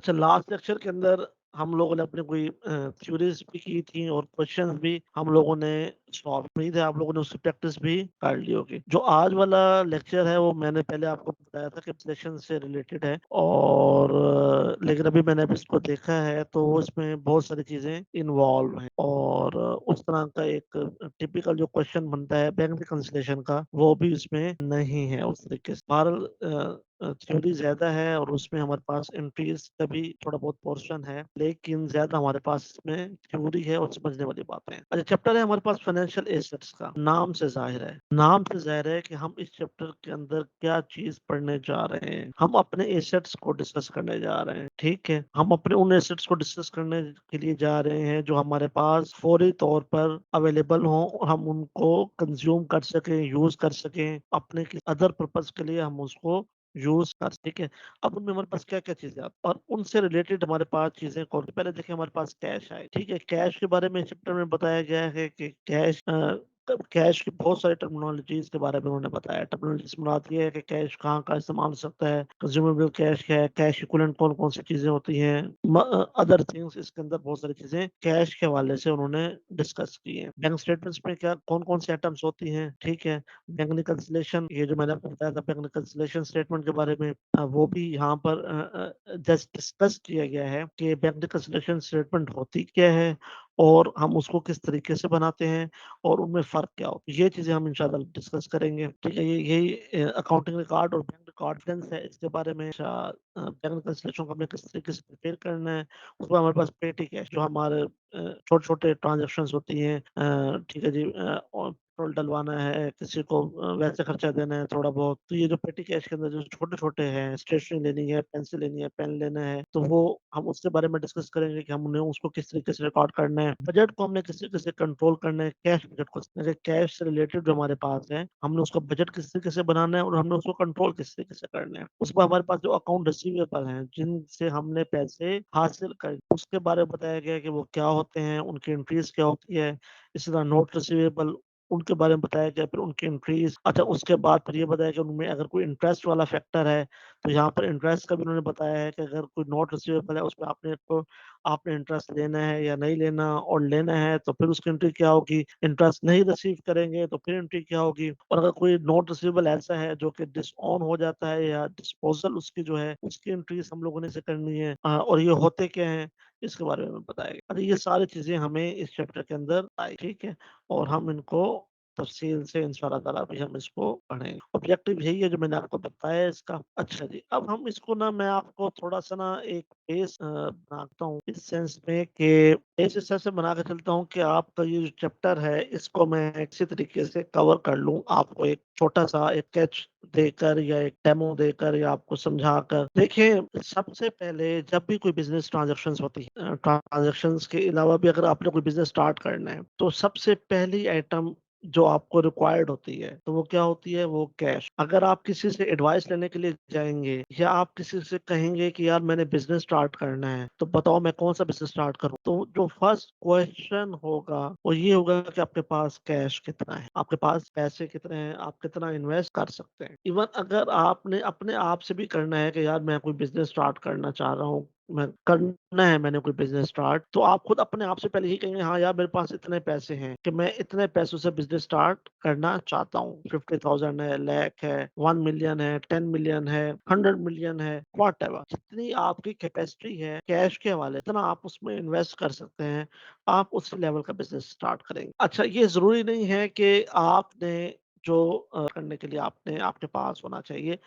अच्छा, last lecture के अंदर हम लोगों ने अपनी कोई थ्योरीज़ भी की थी और क्वेश्चंस भी हम लोगों ने सॉल्व नहीं थे, आप लोगों ने उसकी प्रैक्टिस भी कर ली होगी। जो आज वाला लेक्चर है वो मैंने पहले आपको बताया था कि सेशन से रिलेटेड है और लेकिन अभी मैंने अभी इसको देखा है तो इसमें बहुत सारी चीज़ें इन्वॉल्व हैं और उस तरह का एक टिपिकल जो क्वेश्चन बनता है बैंक रिकंसिलिएशन का, वो भी इसमें नहीं है उस तरीके से। बहरहाल थ्योरी ज़्यादा है और उसमें हमारे पास एंट्रीज़ का भी थोड़ा बहुत पोर्शन है, लेकिन ज़्यादा हमारे पास इसमें थ्योरी है और समझने वाली बातें हैं। अच्छा, चैप्टर है हमारे पास फाइनेंशियल एसेट्स का। नाम से ज़ाहिर है कि हम इस चैप्टर के अंदर क्या चीज़ पढ़ने जा रहे हैं। हम अपने एसेट्स को डिस्कस करने जा रहे हैं, ठीक है? हम अपने उन एसेट्स को डिस्कस करने के लिए जा रहे हैं जो हमारे पास फौरी तौर पर अवेलेबल हों और हम उनको कंज़्यूम कर सकें, यूज़ कर सकें, अपने किसी अदर पर्पज़ के लिए हम उसको यूज़ कर, ठीक है? अब उनमें हमारे पास क्या-क्या चीज़ें आती हैं और उनसे रिलेटेड हमारे पास चीज़ें कौन सी, पहले देखिए हमारे पास कैश है, ठीक है? कैश के बारे में इस चैप्टर में बताया गया है कि कैश कैश की बहुत सारी टर्मिनोलॉजीज़ के बारे में उन्होंने बताया। टर्मिनोलॉजीज़ मुराद ये है कि कैश कहाँ-कहाँ इस्तेमाल हो सकता है, कंज्यूमेबल कैश क्या है, कैश इक्विवेलेंट कौन-कौन सी चीज़ें होती हैं, अदर थिंग्स इसके अंदर बहुत सारी चीज़ें कैश के हवाले से उन्होंने डिस्कस की हैं। बैंक स्टेटमेंट्स में क्या कौन-कौन सी आइटम्स होती हैं, ठीक है? बैंक रिकंसिलिएशन, ये जो मैंने आपको बताया था बैंक रिकंसिलिएशन स्टेटमेंट के बारे में, वो भी यहाँ पर जस्ट डिस्कस किया गया है कि बैंक रिकंसिलिएशन स्टेटमेंट होती क्या है और हम उसको किस तरीके से बनाते हैं और उनमें फ़र्क क्या होता है। ये चीज़ें हम इंशाल्लाह डिस्कस करेंगे, ठीक है? ये यही अकाउंटिंग रिकॉर्ड और बैंक कॉन्फिडेंस है, इसके बारे में बैंक रिकंसिलिएशन को हमें किस तरीके से प्रिपेयर करना है। उसमें हमारे पास पेटी कैश जो हमारे छोटे-छोटे ट्रांज़ैक्शंस होती हैं, ठीक है जी, और पेट्रोल डलवाना है, किसी को वैसे खर्चा देना है थोड़ा बहुत, तो ये जो पेटी कैश के अंदर जो छोटे-छोटे हैं, स्टेशनरी लेनी है, पेंसिल लेनी है, पेन लेना है, तो वो हम उसके बारे में डिस्कस करेंगे कि हमने उसको किस तरीके से रिकॉर्ड करना है। बजट को हमने किस तरीके से कंट्रोल करना है, कैश बजट को, जैसे कैश से रिलेटेड जो हमारे पास है, हमने उसका बजट किस तरीके से बनाना है और हमने उसको कंट्रोल किस तरीके से करना है। उसके बाद हमारे पास जो अकाउंट रिसीवेबल हैं, जिनसे हमने पैसे हासिल कर, उसके बारे में बताया गया है कि वो क्या होते हैं, उनकी एंट्रीज़ क्या होती है। इसी तरह नोट रिसीवेबल, उनके बारे में बताया गया, फिर उनकी एंट्रीज़। अच्छा, उसके बाद फिर ये बताया कि उनमें अगर कोई इंटरेस्ट वाला फैक्टर है, तो यहाँ पर इंटरेस्ट का भी उन्होंने बताया है कि अगर कोई नोट रिसीवेबल है, उसमें आपने इंटरेस्ट लेना है या नहीं लेना, और लेना है तो फिर उसकी एंट्री क्या होगी, इंटरेस्ट नहीं रिसीव करेंगे तो फिर एंट्री क्या होगी, और अगर कोई नोट रिसीवेबल ऐसा है जो कि डिसऑन हो जाता है या डिस्पोज़ल उसकी जो है, उसकी एंट्रीज़ हम लोगों ने से करनी है, और ये होते क्या हैं, इसके बारे में बताया गया। अरे ये सारी चीज़ें हमें इस चैप्टर के अंदर आई, ठीक है? और हम इनको तफ़सील से इंशाअल्लाह ताला अभी हम इसको पढ़ेंगे। ऑब्जेक्टिव यही है जो मैंने आपको बताया इसका। अच्छा जी, अब हम इसको ना, मैं आपको थोड़ा-सा ना एक बेस बनाता हूँ इस सेंस में कि बेस इस तरह से बना के चलता हूँ कि आपका ये जो चैप्टर है इसको मैं किसी तरीके से कवर कर लूँ। आपको एक छोटा-सा एक स्केच देकर या एक डेमो देकर या आपको समझाकर। देखिए, सबसे पहले जब भी कोई बिज़नेस ट्रांज़ैक्शंस होती है, ट्रांज़ैक्शंस के अलावा भी अगर आपने कोई बिज़नेस स्टार्ट करना है, तो सबसे पहली आइटम जो आपको रिक्वायर्ड होती है, तो वो क्या होती है? वो कैश। अगर आप किसी से एडवाइस लेने के लिए जाएँगे या आप किसी से कहेंगे कि यार मैंने बिज़नेस स्टार्ट करना है, तो बताओ मैं कौन-सा बिज़नेस स्टार्ट करूँ? तो जो फर्स्ट क्वेश्चन होगा, वो ये होगा कि आपके पास कैश कितना है? आपके पास पैसे कितने हैं? आप कितना इन्वेस्ट कर सकते हैं? इवन अगर आपने अपने आप से भी करना है कि यार मैं कोई बिज़नेस स्टार्ट करना चाह रहा हूँ, मैं करना है मैंने कोई बिज़नेस स्टार्ट, तो आप खुद अपने आप से पहले ही कहेंगे, हाँ यार मेरे पास इतने पैसे हैं कि मैं इतने पैसों से बिज़नेस स्टार्ट करना चाहता हूँ। 50,000 है, लाख है, 1 मिलियन है, 10 मिलियन है, 100 मिलियन है, व्हाटएवर। जितनी आपकी कैपेसिटी है कैश के हवाले, इतना आप उसमें इन्वेस्ट कर सकते हैं, आप उस लेवल का बिज़नेस स्टार्ट करेंगे। अच्छा, ये ज़रूरी नहीं है कि आपने जो करने के लिए आपने आपके पास होना चाहिए।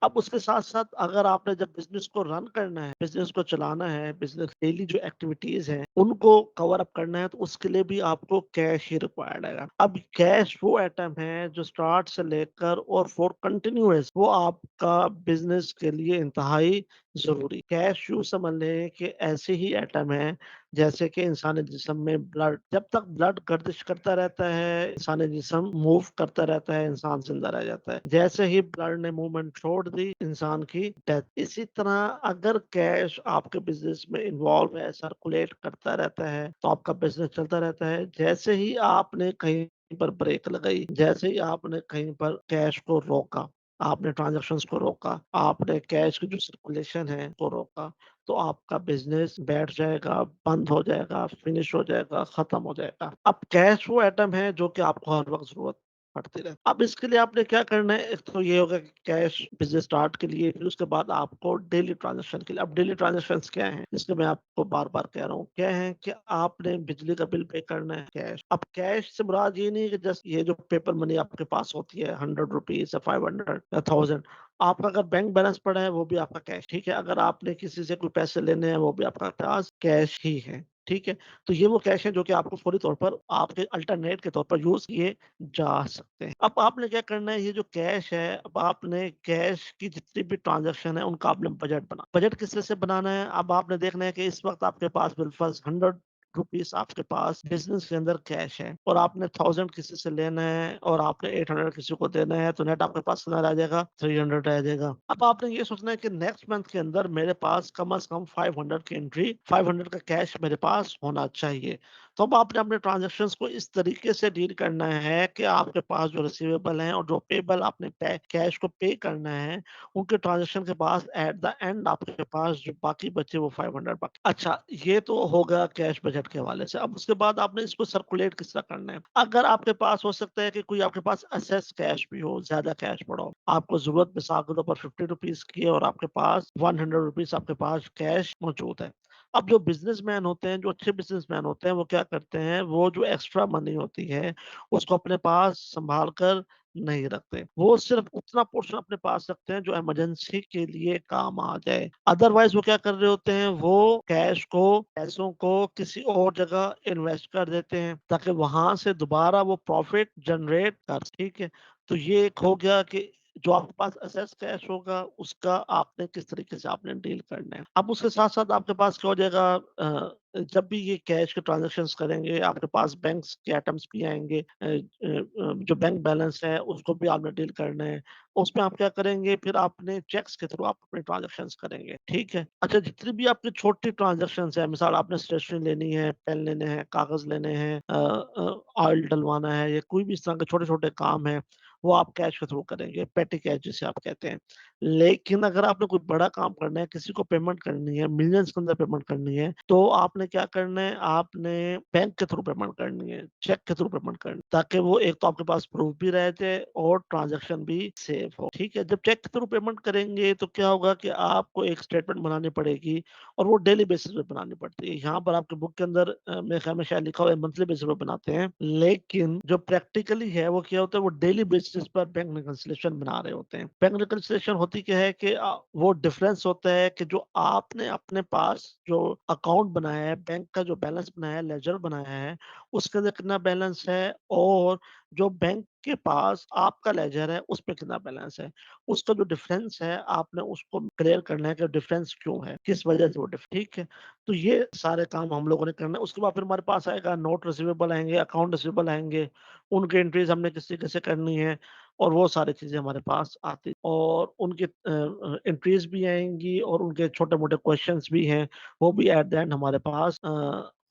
अब उसके साथ-साथ अगर आपने जब बिज़नेस को रन करना है, बिज़नेस को चलाना है, बिज़नेस डेली जो एक्टिविटीज़ हैं, उनको कवर अप करना है, तो उसके लिए भी आपको कैश ही रिक्वायर्ड है। अब कैश वो आइटम है जो स्टार्ट से लेकर और फॉर कंटीन्यूअस वो आपका बिज़नेस के लिए इंतहाई ज़रूरी। कैश यूँ समझ लें कि ऐसे ही आइटम है जैसे कि इंसानी जिस्म में ब्लड, जब तक ब्लड गर्दिश करता रहता है, इंसानी जिस्म मूव करता रहता है, इंसान ज़िंदा रह जाता है। जैसे ही ब्लड ने मूवमेंट छोड़ दी, इंसान की डेथ। इसी तरह अगर कैश आपके बिज़नेस में इन्वॉल्व है, सर्कुलेट करता रहता है, तो आपका बिज़नेस चलता रहता है। जैसे ही आपने कहीं पर ब्रेक लगाई, जैसे ही आपने कहीं पर कैश को रोका, आपने ट्रांज़ैक्शंस को रोका, आपने कैश की जो सर्कुलेशन है वो रोका, तो आपका बिज़नेस बैठ जाएगा, बंद हो जाएगा, फिनिश हो जाएगा, खत्म हो जाएगा। अब कैश वो आइटम है जो कि आपको हर वक़्त ज़रूरत पड़ती रहे। अब इसके लिए आपने क्या करना है, एक तो ये होगा कि कैश बिज़नेस स्टार्ट के लिए, फिर उसके बाद आपको डेली ट्रांज़ैक्शन के लिए, अब डेली ट्रांज़ैक्शंस क्या हैं? जिसको मैं आपको बार-बार कह रहा हूँ, क्या है कि आपने बिजली का बिल पे करना है कैश। अब कैश से मुराद ये नहीं है कि जस्ट ये जो पेपर मनी आपके पास होती है ₹100 या 500 या 1000, आपका अगर बैंक बैलेंस पड़ा है वो भी आपका कैश, ठीक है? अगर आपने किसी से कोई पैसे लेने हैं वो भी आपका पास कैश ही है, ठीक है? तो ये वो कैश है जो कि आपको फौरी तौर पर आपके अल्टरनेट के तौर पर यूज़ किए जा सकते हैं। अब आपने क्या करना है, ये जो कैश है, अब आपने कैश की जितनी भी ट्रांज़ैक्शन है उनका आपने बजट किस तरह से बनाना है, अब आपने देखना है कि इस वक़्त आपके पास बिलफ़र्ज़ ₹100 आपके पास बिज़नेस के अंदर कैश है और आपने 1000 किसी से लेना है और आपने 800 किसी को देना है, तो नेट आपके पास कितना रह जाएगा? 300 रह जाएगा। अब आपने ये सोचना है कि नेक्स्ट मंथ के अंदर मेरे पास कम से कम 500 की एंट्री, 500 का कैश मेरे पास होना चाहिए। तो अब आपने अपने ट्रांज़ैक्शंस को इस तरीके से डील करना है कि आपके पास जो रिसीवेबल हैं और जो पेएबल आपने पे कैश को पे करना है, उनके ट्रांज़ैक्शन के पास एट द एंड आपके पास जो बाकी बचे वो 500 बाकी। अच्छा, ये तो होगा कैश बजट के हवाले से। अब उसके बाद आपने इसको सर्कुलेट किस तरह करना है। अगर आपके पास हो सकता है कि कोई आपके पास एक्सेस कैश भी हो, ज़्यादा कैश पड़ा हो, आपको ज़रूरत मिसाल के तौर पर ₹50 की है और आपके पास ₹100 आपके पास कैश मौजूद है। अब जो बिज़नेसमैन होते हैं, जो अच्छे बिज़नेसमैन होते हैं, वो क्या करते हैं, वो जो एक्स्ट्रा मनी होती है, उसको अपने पास सँभाल कर नहीं रखते। वो सिर्फ़ उतना पोर्शन अपने पास रखते हैं जो इमरजेंसी के लिए काम आ जाए। अदरवाइज़ वो क्या कर रहे होते हैं, वो पैसों को किसी और जगह इन्वेस्ट कर देते हैं ताकि वहाँ से दोबारा वो प्रॉफ़िट जनरेट कर, ठीक है? तो ये एक हो गया कि जो आपके पास एक्सेस कैश होगा, उसका आपने किस तरीके से आपने डील करना है। अब उसके साथ-साथ आपके पास क्या हो जाएगा, जब भी ये कैश के ट्रांज़ैक्शंस करेंगे, आपके पास बैंक्स के आइटम्स भी आएँगे, जो बैंक बैलेंस है, उसको भी आपने डील करना है। उसमें आप क्या करेंगे, फिर आपने चेक्स के थ्रू आप अपने ट्रांज़ैक्शंस करेंगे, ठीक है? अच्छा, जितनी भी आपकी छोटी ट्रांज़ैक्शंस हैं, मिसाल आपने स्टेशनरी लेनी है, पेन लेने हैं, कागज़ लेने हैं, ऑयल डलवाना है, या कोई भी इस तरह के छोटे-छोटे काम हैं, वो आप कैश के थ्रू करेंगे, पेटी कैश जिसे आप कहते हैं। लेकिन अगर आपने कोई बड़ा काम करना है, किसी को पेमेंट करनी है, मिलियंस के अंदर पेमेंट करनी है, तो आपने क्या करना है, आपने बैंक के थ्रू पेमेंट करनी है, चेक के थ्रू पेमेंट करनी है, ताकि वो एक तो आपके पास प्रूफ भी रह जाए और ट्रांज़ैक्शन भी सेफ हो, ठीक है? जब चेक के थ्रू पेमेंट करेंगे तो क्या होगा कि आपको एक स्टेटमेंट बनानी पड़ेगी और वो डेली बेसिस पे बनानी पड़ती है। यहाँ पर आपके बुक के अंदर मेरे ख्याल में शायद लिखा हुआ है मंथली बेसिस पे बनाते हैं, लेकिन जो प्रैक्टिकली है वो क्या होता है, वो डेली बेसिस पर बैंक रिकंसिलिएशन बना रहे होते हैं। बैंक रिकंसिलिएशन होती क्या है कि वो डिफरेंस होता है कि जो आपने अपने पास जो अकाउंट बनाया है, बैंक का जो बैलेंस बनाया है, लेजर बनाया है, उसके अंदर कितना बैलेंस है और जो बैंक के पास आपका लेजर है, उसपे कितना बैलेंस है। उसका जो डिफरेंस है, आपने उसको क्लियर करना है कि डिफरेंस क्यों है, किस वजह से वो ठीक है? तो ये सारे काम हम लोगों ने करना है। उसके बाद फिर हमारे पास आएगा नोट रिसीवेबल आएँगे, अकाउंट रिसीवेबल आएँगे, उनकी एंट्रीज़ हमने किस तरीके से करनी है और वो सारी चीज़ें हमारे पास आती और उनकी एंट्रीज़ भी आएँगी और उनके छोटे-मोटे क्वेश्चन्स भी हैं, वो भी एट द एंड हमारे पास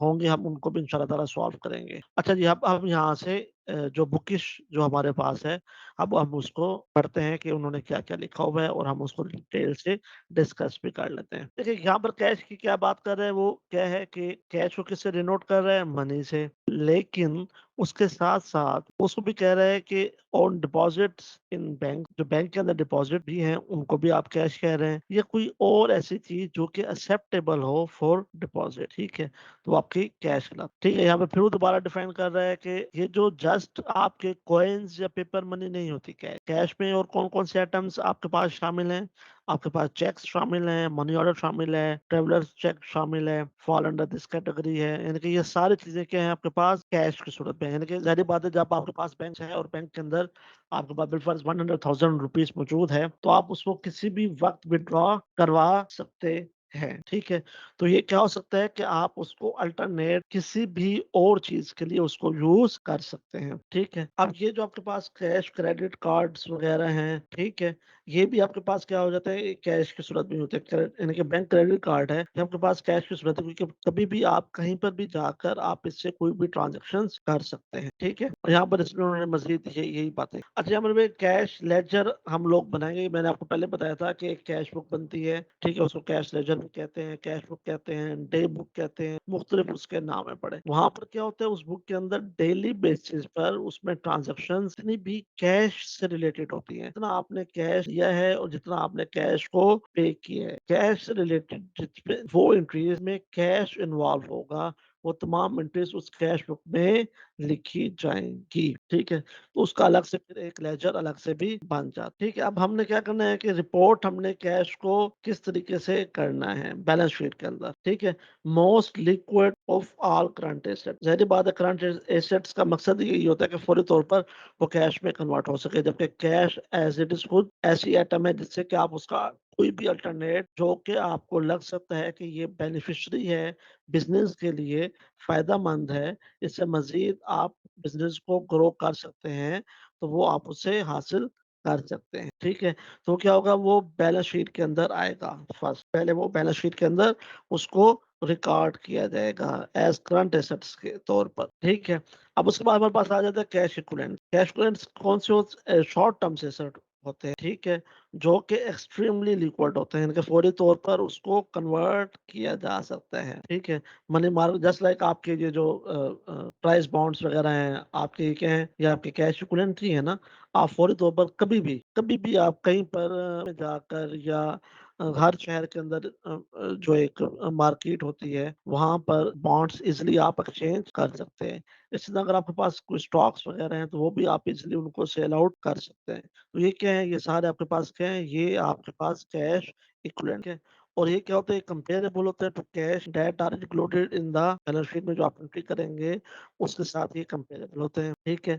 होंगे, हम उनको भी इंशाल्लाह ताला सॉल्व करेंगे। अच्छा जी, अब हम यहाँ से जो बुकिश जो हमारे पास है, अब हम उसको पढ़ते हैं कि उन्होंने क्या-क्या लिखा हुआ है और हम उसको डिटेल से डिस्कस भी कर लेते हैं। देखिए, यहाँ पर कैश की क्या बात कर रहे हैं, वो क्या है कि कैश को किससे डिनोट कर रहे हैं? मनी से। लेकिन उसके साथ-साथ उसको भी कह रहे हैं कि ऑन डिपॉज़िट्स इन बैंक, जो बैंक के अंदर डिपॉज़िट भी हैं, उनको भी आप कैश कह रहे हैं या कोई और ऐसी चीज़ जो कि एक्सेप्टेबल हो फॉर डिपॉज़िट, ठीक है? तो वो आपकी कैश कहलाती है। ठीक है, यहाँ पे फिर वो दोबारा डिफाइन कर रहा है कि ये जो जस्ट आपके कॉइन्स या पेपर मनी नहीं होती कैश। कैश में और कौन-कौन से आइटम्स आपके पास शामिल हैं? आपके पास चेक्स शामिल हैं, मनी ऑर्डर शामिल है, ट्रैवलर्स चेक शामिल है, फॉल अंडर दिस कैटेगरी है। यानी कि ये सारी चीज़ें क्या हैं आपके पास कैश की सूरत में। यानी कि ज़ाहिर-सी बात है, जब आपके पास बैंक है और बैंक के अंदर आपके पास बिलफ़र्ज़ ₹100,000 मौजूद है, तो आप उसको किसी भी वक़्त विथड्रॉ करवा सकते हैं। ठीक है? तो ये क्या हो सकता है कि आप उसको अल्टरनेट किसी भी और चीज़ के लिए उसको यूज़ कर सकते हैं, ठीक है? अब ये जो आपके पास कैश क्रेडिट कार्ड्स वग़ैरह हैं, ठीक है? ये भी आपके पास क्या हो जाता है, कैश की सूरत में होता है, यानी कि बैंक क्रेडिट कार्ड है, ये आपके पास कैश की सूरत है, क्योंकि कभी भी आप कहीं पर भी जाकर आप इससे कोई भी ट्रांज़ैक्शंस कर सकते हैं, ठीक है? और यहाँ पर इसमें उन्होंने मज़ीद यही बातें अच्छा, यहाँ पर भी कैश लेजर हम लोग बनाएँगे, मैंने आपको पहले बताया था कि एक कैश बुक बनती है, ठीक है? उसको कैश लेजर भी कहते हैं, कैश बुक कहते हैं, डे बुक कहते हैं, मुख्तलिफ उसके नाम है पड़े। वहाँ पर क्या होता है, उस बुक के अंदर डेली बेसिस पर उसमें ट्रांज़ैक्शंस जितनी भी कैश से रिलेटेड होती हैं, जितना आपने कैश दिया है और जितना आपने कैश को पे किया है, कैश से रिलेटेड जितने वो एंट्रीज़ में कैश इन्वॉल्व होगा, वो तमाम एंट्रीज़ उस कैश बुक में लिखी जाएँगी, ठीक है? तो उसका अलग से फिर एक लेजर अलग से भी बन जाता है, ठीक है? अब हमने क्या करना है कि रिपोर्ट हमने कैश को किस तरीके से करना है बैलेंस शीट के अंदर, ठीक है? Most liquid of all current asset, ज़ाहिर-सी बात है करंट एसेट्स का मकसद यही होता है कि फौरी तौर पर वो कैश में कन्वर्ट हो सके, जबकि कैश एज़ इट इज़ खुद ऐसी आइटम है जिससे कि आप उसका कोई भी अल्टरनेट जो कि आपको लग सकता है कि ये बेनिफिशियरी है, बिज़नेस के लिए फ़ायदेमंद है, इससे मज़ीद आप बिज़नेस को ग्रो कर सकते हैं, तो वो आप उसे हासिल कर सकते हैं, ठीक है? तो क्या होगा, वो बैलेंस शीट के अंदर आएगा फर्स्ट, पहले वो बैलेंस शीट के अंदर उसको रिकॉर्ड किया जाएगा एज़ करंट एसेट्स के तौर पर, ठीक है? अब उसके बाद हमारे पास आ जाता है कैश इक्विवेलेंट। कैश इक्विवेलेंट्स कौन से शॉर्ट टर्म एसेट होते हैं, ठीक है? जो कि एक्सट्रीमली लिक्विड होते हैं, यानी कि फौरी तौर पर उसको कन्वर्ट किया जा सकता है, ठीक है? मनी मार्केट जस्ट लाइक आपके ये जो प्राइस बॉन्ड्स वगैरह हैं, आपके ये क्या हैं, ये आपके कैश इक्विवेलेंट ही है ना। आप फौरी तौर पर कभी भी आप कहीं पर जाकर या हर शहर के अंदर जो एक मार्केट होती है, वहाँ पर बॉन्ड्स इज़िली आप एक्सचेंज कर सकते हैं। इसी तरह अगर आपके पास कोई स्टॉक्स वगैरह हैं, तो वो भी आप इज़िली उनको सेल आउट कर सकते हैं। तो ये क्या है, ये सारे आपके पास क्या है, ये आपके पास कैश इक्विवेलेंट है। और ये क्या होता है, कंपेरेबल होता है to cash that are included in the balance sheet में जो आप एंट्री करेंगे, उसके साथ ये कंपेरेबल होते हैं, ठीक है?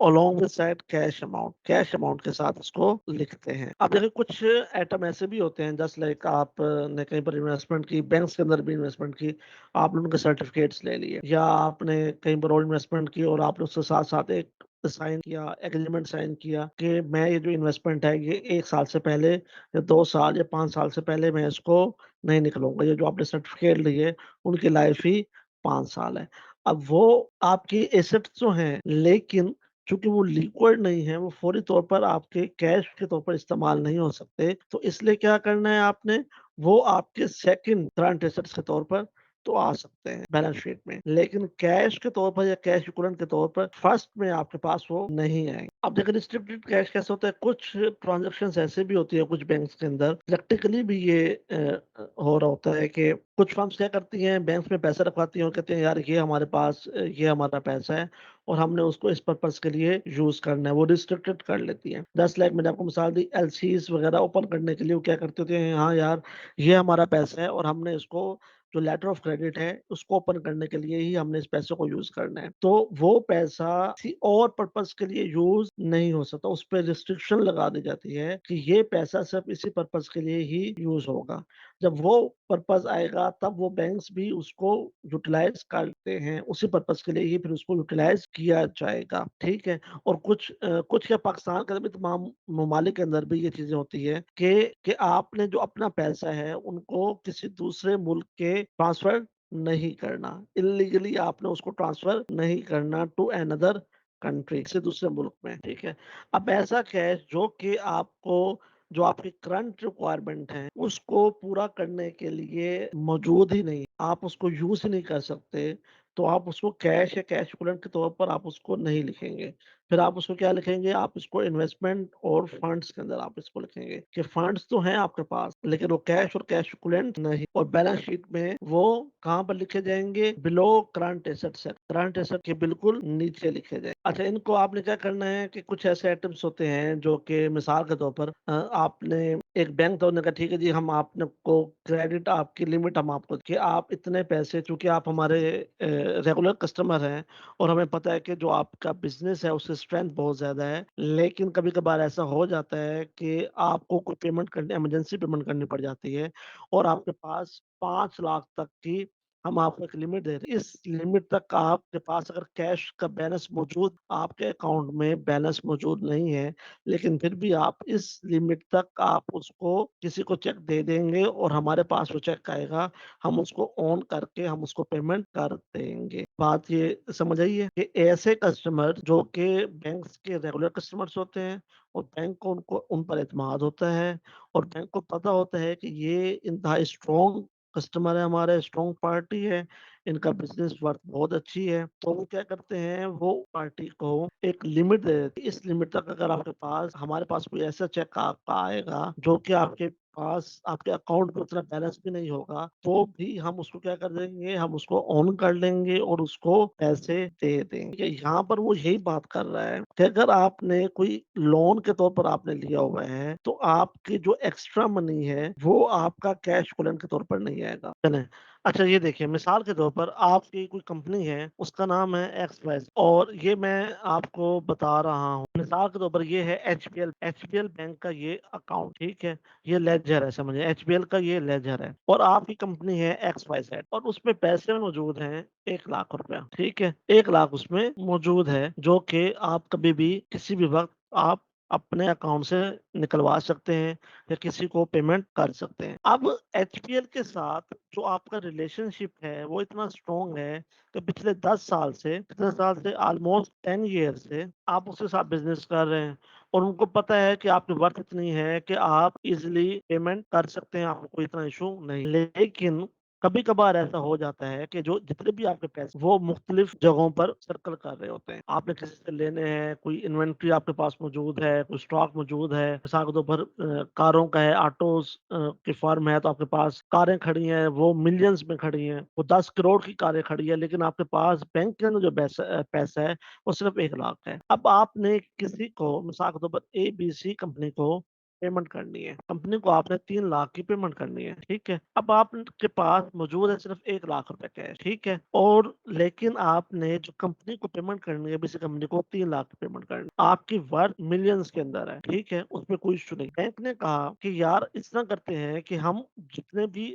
Along with that cash amount के साथ इसको लिखते हैं। अब देखिए कुछ आइटम ऐसे भी होते हैं जस्ट लाइक आप ने कहीं पर इन्वेस्टमेंट की, बैंक्स के अंदर भी इन्वेस्टमेंट की, आपने उनके सर्टिफिकेट्स ले लिए या आपने कहीं पर और इन्वेस्टमेंट की और आपने उसके साथ-साथ एक साइन किया, एग्रीमेंट साइन किया कि मैं ये जो इन्वेस्टमेंट है ये 1 साल से पहले या 2 साल या 5 साल से पहले मैं इसको नहीं निकलूँगा। ये जो आपने सर्टिफिकेट लिए उनकी लाइफ ही 5 साल है। अब वो आपकी एसेट्स तो हैं, लेकिन चूँकि वो लिक्विड नहीं है, वो फ़ौरी तौर पर आपके कैश के तौर पर इस्तेमाल नहीं हो सकते, तो इसलिए क्या करना है आपने, वो आपके सेकंड करंट एसेट्स के तौर पर तो आ सकते हैं बैलेंस शीट में, लेकिन कैश के तौर पर या कैश इक्विवेलेंट के तौर पर फर्स्ट में आपके पास वो नहीं आएँगे। अब देखिए रिस्ट्रिक्टेड कैश कैसे होता है, कुछ ट्रांज़ैक्शंस ऐसे भी होती है कुछ बैंक्स के अंदर, प्रैक्टिकली भी ये हो रहा होता है कि कुछ फर्म्स क्या करती हैं, बैंक्स में पैसा रखवाती हैं और कहते हैं यार ये हमारे पास ये हमारा पैसा है और हमने उसको इस पर्पज़ के लिए यूज़ करना है, वो रिस्ट्रिक्टेड कर लेती हैं। जस्ट लाइक मैंने आपको मिसाल दी, एलसीज़ वगैरह ओपन करने के लिए वो क्या करते होते हैं, हाँ यार ये हमारा पैसा है और हमने इसको जो लेटर ऑफ क्रेडिट है, उसको ओपन करने के लिए ही हमने इस पैसे को यूज़ करना है। तो वो पैसा किसी और पर्पज़ के लिए यूज़ नहीं हो सकता, उस पे रिस्ट्रिक्शन लगा दी जाती है कि ये पैसा सिर्फ़ इसी पर्पज़ के लिए ही यूज़ होगा। जब वो पर्पज़ आएगा तब वो बैंक्स भी उसको यूटिलाइज़ करते हैं, उसी पर्पज़ के लिए ही फिर उसको यूटिलाइज़ किया जाएगा, ठीक है? और कुछ क्या पाकिस्तान के अंदर भी तमाम ममालिक के अंदर भी ये चीज़ें होती है कि आपने जो अपना पैसा है, उनको किसी दूसरे मुल्क के ट्रांसफ़र नहीं करना। इल्लीगली आपने उसको ट्रांसफ़र नहीं करना टू अनदर कंट्री, किसी दूसरे मुल्क में, ठीक है? अब ऐसा कैश जो कि आपको जो आपकी करंट रिक्वायरमेंट है, उसको पूरा करने के लिए मौजूद ही नहीं, आप उसको यूज़ ही नहीं कर सकते, तो आप उसको कैश या कैश इक्विवेलेंट के तौर पर आप उसको नहीं लिखेंगे। फिर आप उसको क्या लिखेंगे, आप इसको इन्वेस्टमेंट और फंड्स के अंदर आप इसको लिखेंगे कि फंड्स तो हैं आपके पास, लेकिन वो कैश और कैश इक्विवेलेंट नहीं, और बैलेंस शीट में वो कहाँ पर लिखे जाएँगे? बिलो करंट एसेट्स है, करंट एसेट के बिल्कुल नीचे लिखे जाएँ। अच्छा, इनको आपने क्या करना है कि कुछ ऐसे आइटम्स होते हैं जो कि मिसाल के तौर पर आपने एक बैंक तो उन्होंने कहा ठीक है जी, हम आपने को क्रेडिट आपकी लिमिट हम आपको कि आप इतने पैसे, चूँकि आप हमारे रेगुलर कस्टमर हैं और हमें पता है कि जो आपका बिज़नेस है उसकी स्ट्रेंथ बहुत ज़्यादा है। लेकिन कभी-कभार ऐसा हो जाता है कि आपको कोई पेमेंट करनी, इमरजेंसी पेमेंट करनी पड़ जाती है और आपके पास 5 लाख तक की हम आपको एक लिमिट दे रहे हैं। इस लिमिट तक आपके पास अगर कैश का बैलेंस मौजूद आपके अकाउंट में बैलेंस मौजूद नहीं है, लेकिन फिर भी आप इस लिमिट तक आप उसको किसी को चेक दे देंगे और हमारे पास वो चेक आएगा, हम उसको ऑन करके हम उसको पेमेंट कर देंगे। बात ये समझ आई है कि ऐसे कस्टमर जो कि बैंक्स के रेगुलर कस्टमर्स होते हैं और बैंक को उनको उन पर एतमाद होता है और बैंक को पता होता है कि ये इंतहा स्ट्रॉन्ग कस्टमर है, हमारे स्ट्रॉन्ग पार्टी है, इनका बिज़नेस वर्थ बहुत अच्छी है, तो वो क्या करते हैं, वो पार्टी को एक लिमिट दे देते हैं। इस लिमिट तक अगर आपके पास हमारे पास कोई ऐसा चेक आपका आएगा, जो कि आपके पास आपके अकाउंट में उतना बैलेंस भी नहीं होगा, तो भी हम उसको क्या कर देंगे, हम उसको ऑन कर लेंगे और उसको पैसे दे देंगे। यहाँ पर वो यही बात कर रहा है कि अगर आपने कोई लोन के तौर पर आपने लिया हुआ है, तो आपकी जो एक्स्ट्रा मनी है, वो आपका कैश इक्विवेलेंट के तौर पर नहीं आएगा। चलें, अच्छा ये देखिए मिसाल के तौर पर आपकी कोई कंपनी है, उसका नाम है एक्स वाई और ये मैं आपको बता रहा हूँ। मिसाल के तौर पर ये है एचबीएल बैंक का ये अकाउंट, ठीक है? ये लेजर है, समझिए एचबीएल का ये लेजर है और आपकी कंपनी है एक्स वाई जेड और उसमें पैसे मौजूद हैं 1 लाख रुपया, ठीक है? 1 लाख उसमें मौजूद है जो कि आप कभी भी किसी भी वक्त आप अपने अकाउंट से निकलवा सकते हैं या किसी को पेमेंट कर सकते हैं। अब एचपीएल के साथ जो आपका रिलेशनशिप है वो इतना स्ट्रॉन्ग है कि पिछले 10 साल से, कितने साल से, ऑलमोस्ट 10 ईयर से आप उसके साथ बिजनेस कर रहे हैं और उनको पता है कि आपकी वर्थ इतनी है कि आप इजीली पेमेंट कर सकते हैं, आपको कोई इतना इशू नहीं। लेकिन कभी कभार ऐसा हो जाता है कि जो जितने भी आपके पैसे वो मुख्तलिफ जगहों पर सर्कल कर रहे होते हैं, आपने किसी से लेने हैं, कोई इन्वेंट्री आपके पास मौजूद है, कोई स्टॉक मौजूद है, मिसाल के तौर पर कारों का है, ऑटोज की फर्म है, तो आपके पास कारें खड़ी हैं, वो मिलियंस में खड़ी हैं, वो 10 करोड़ की कारें खड़ी है, लेकिन आपके पास बैंक के अंदर जो पैसा है वो सिर्फ 1 लाख है। अब आपने किसी को मिसाल के तौर पर एबीसी कंपनी को पेमेंट करनी है, कंपनी को आपने 3 लाख की पेमेंट करनी है, ठीक है? अब आपके पास मौजूद है सिर्फ 1 लाख रुपए कैश, ठीक है? और लेकिन आपने जो कंपनी को पेमेंट करनी है, किसी कंपनी को 3 लाख की पेमेंट करनी है, आपकी वर्थ मिलियंस के अंदर है, ठीक है? उसमें कोई इशू नहीं। बैंक ने कहा कि यार इतना करते हैं कि हम जितने भी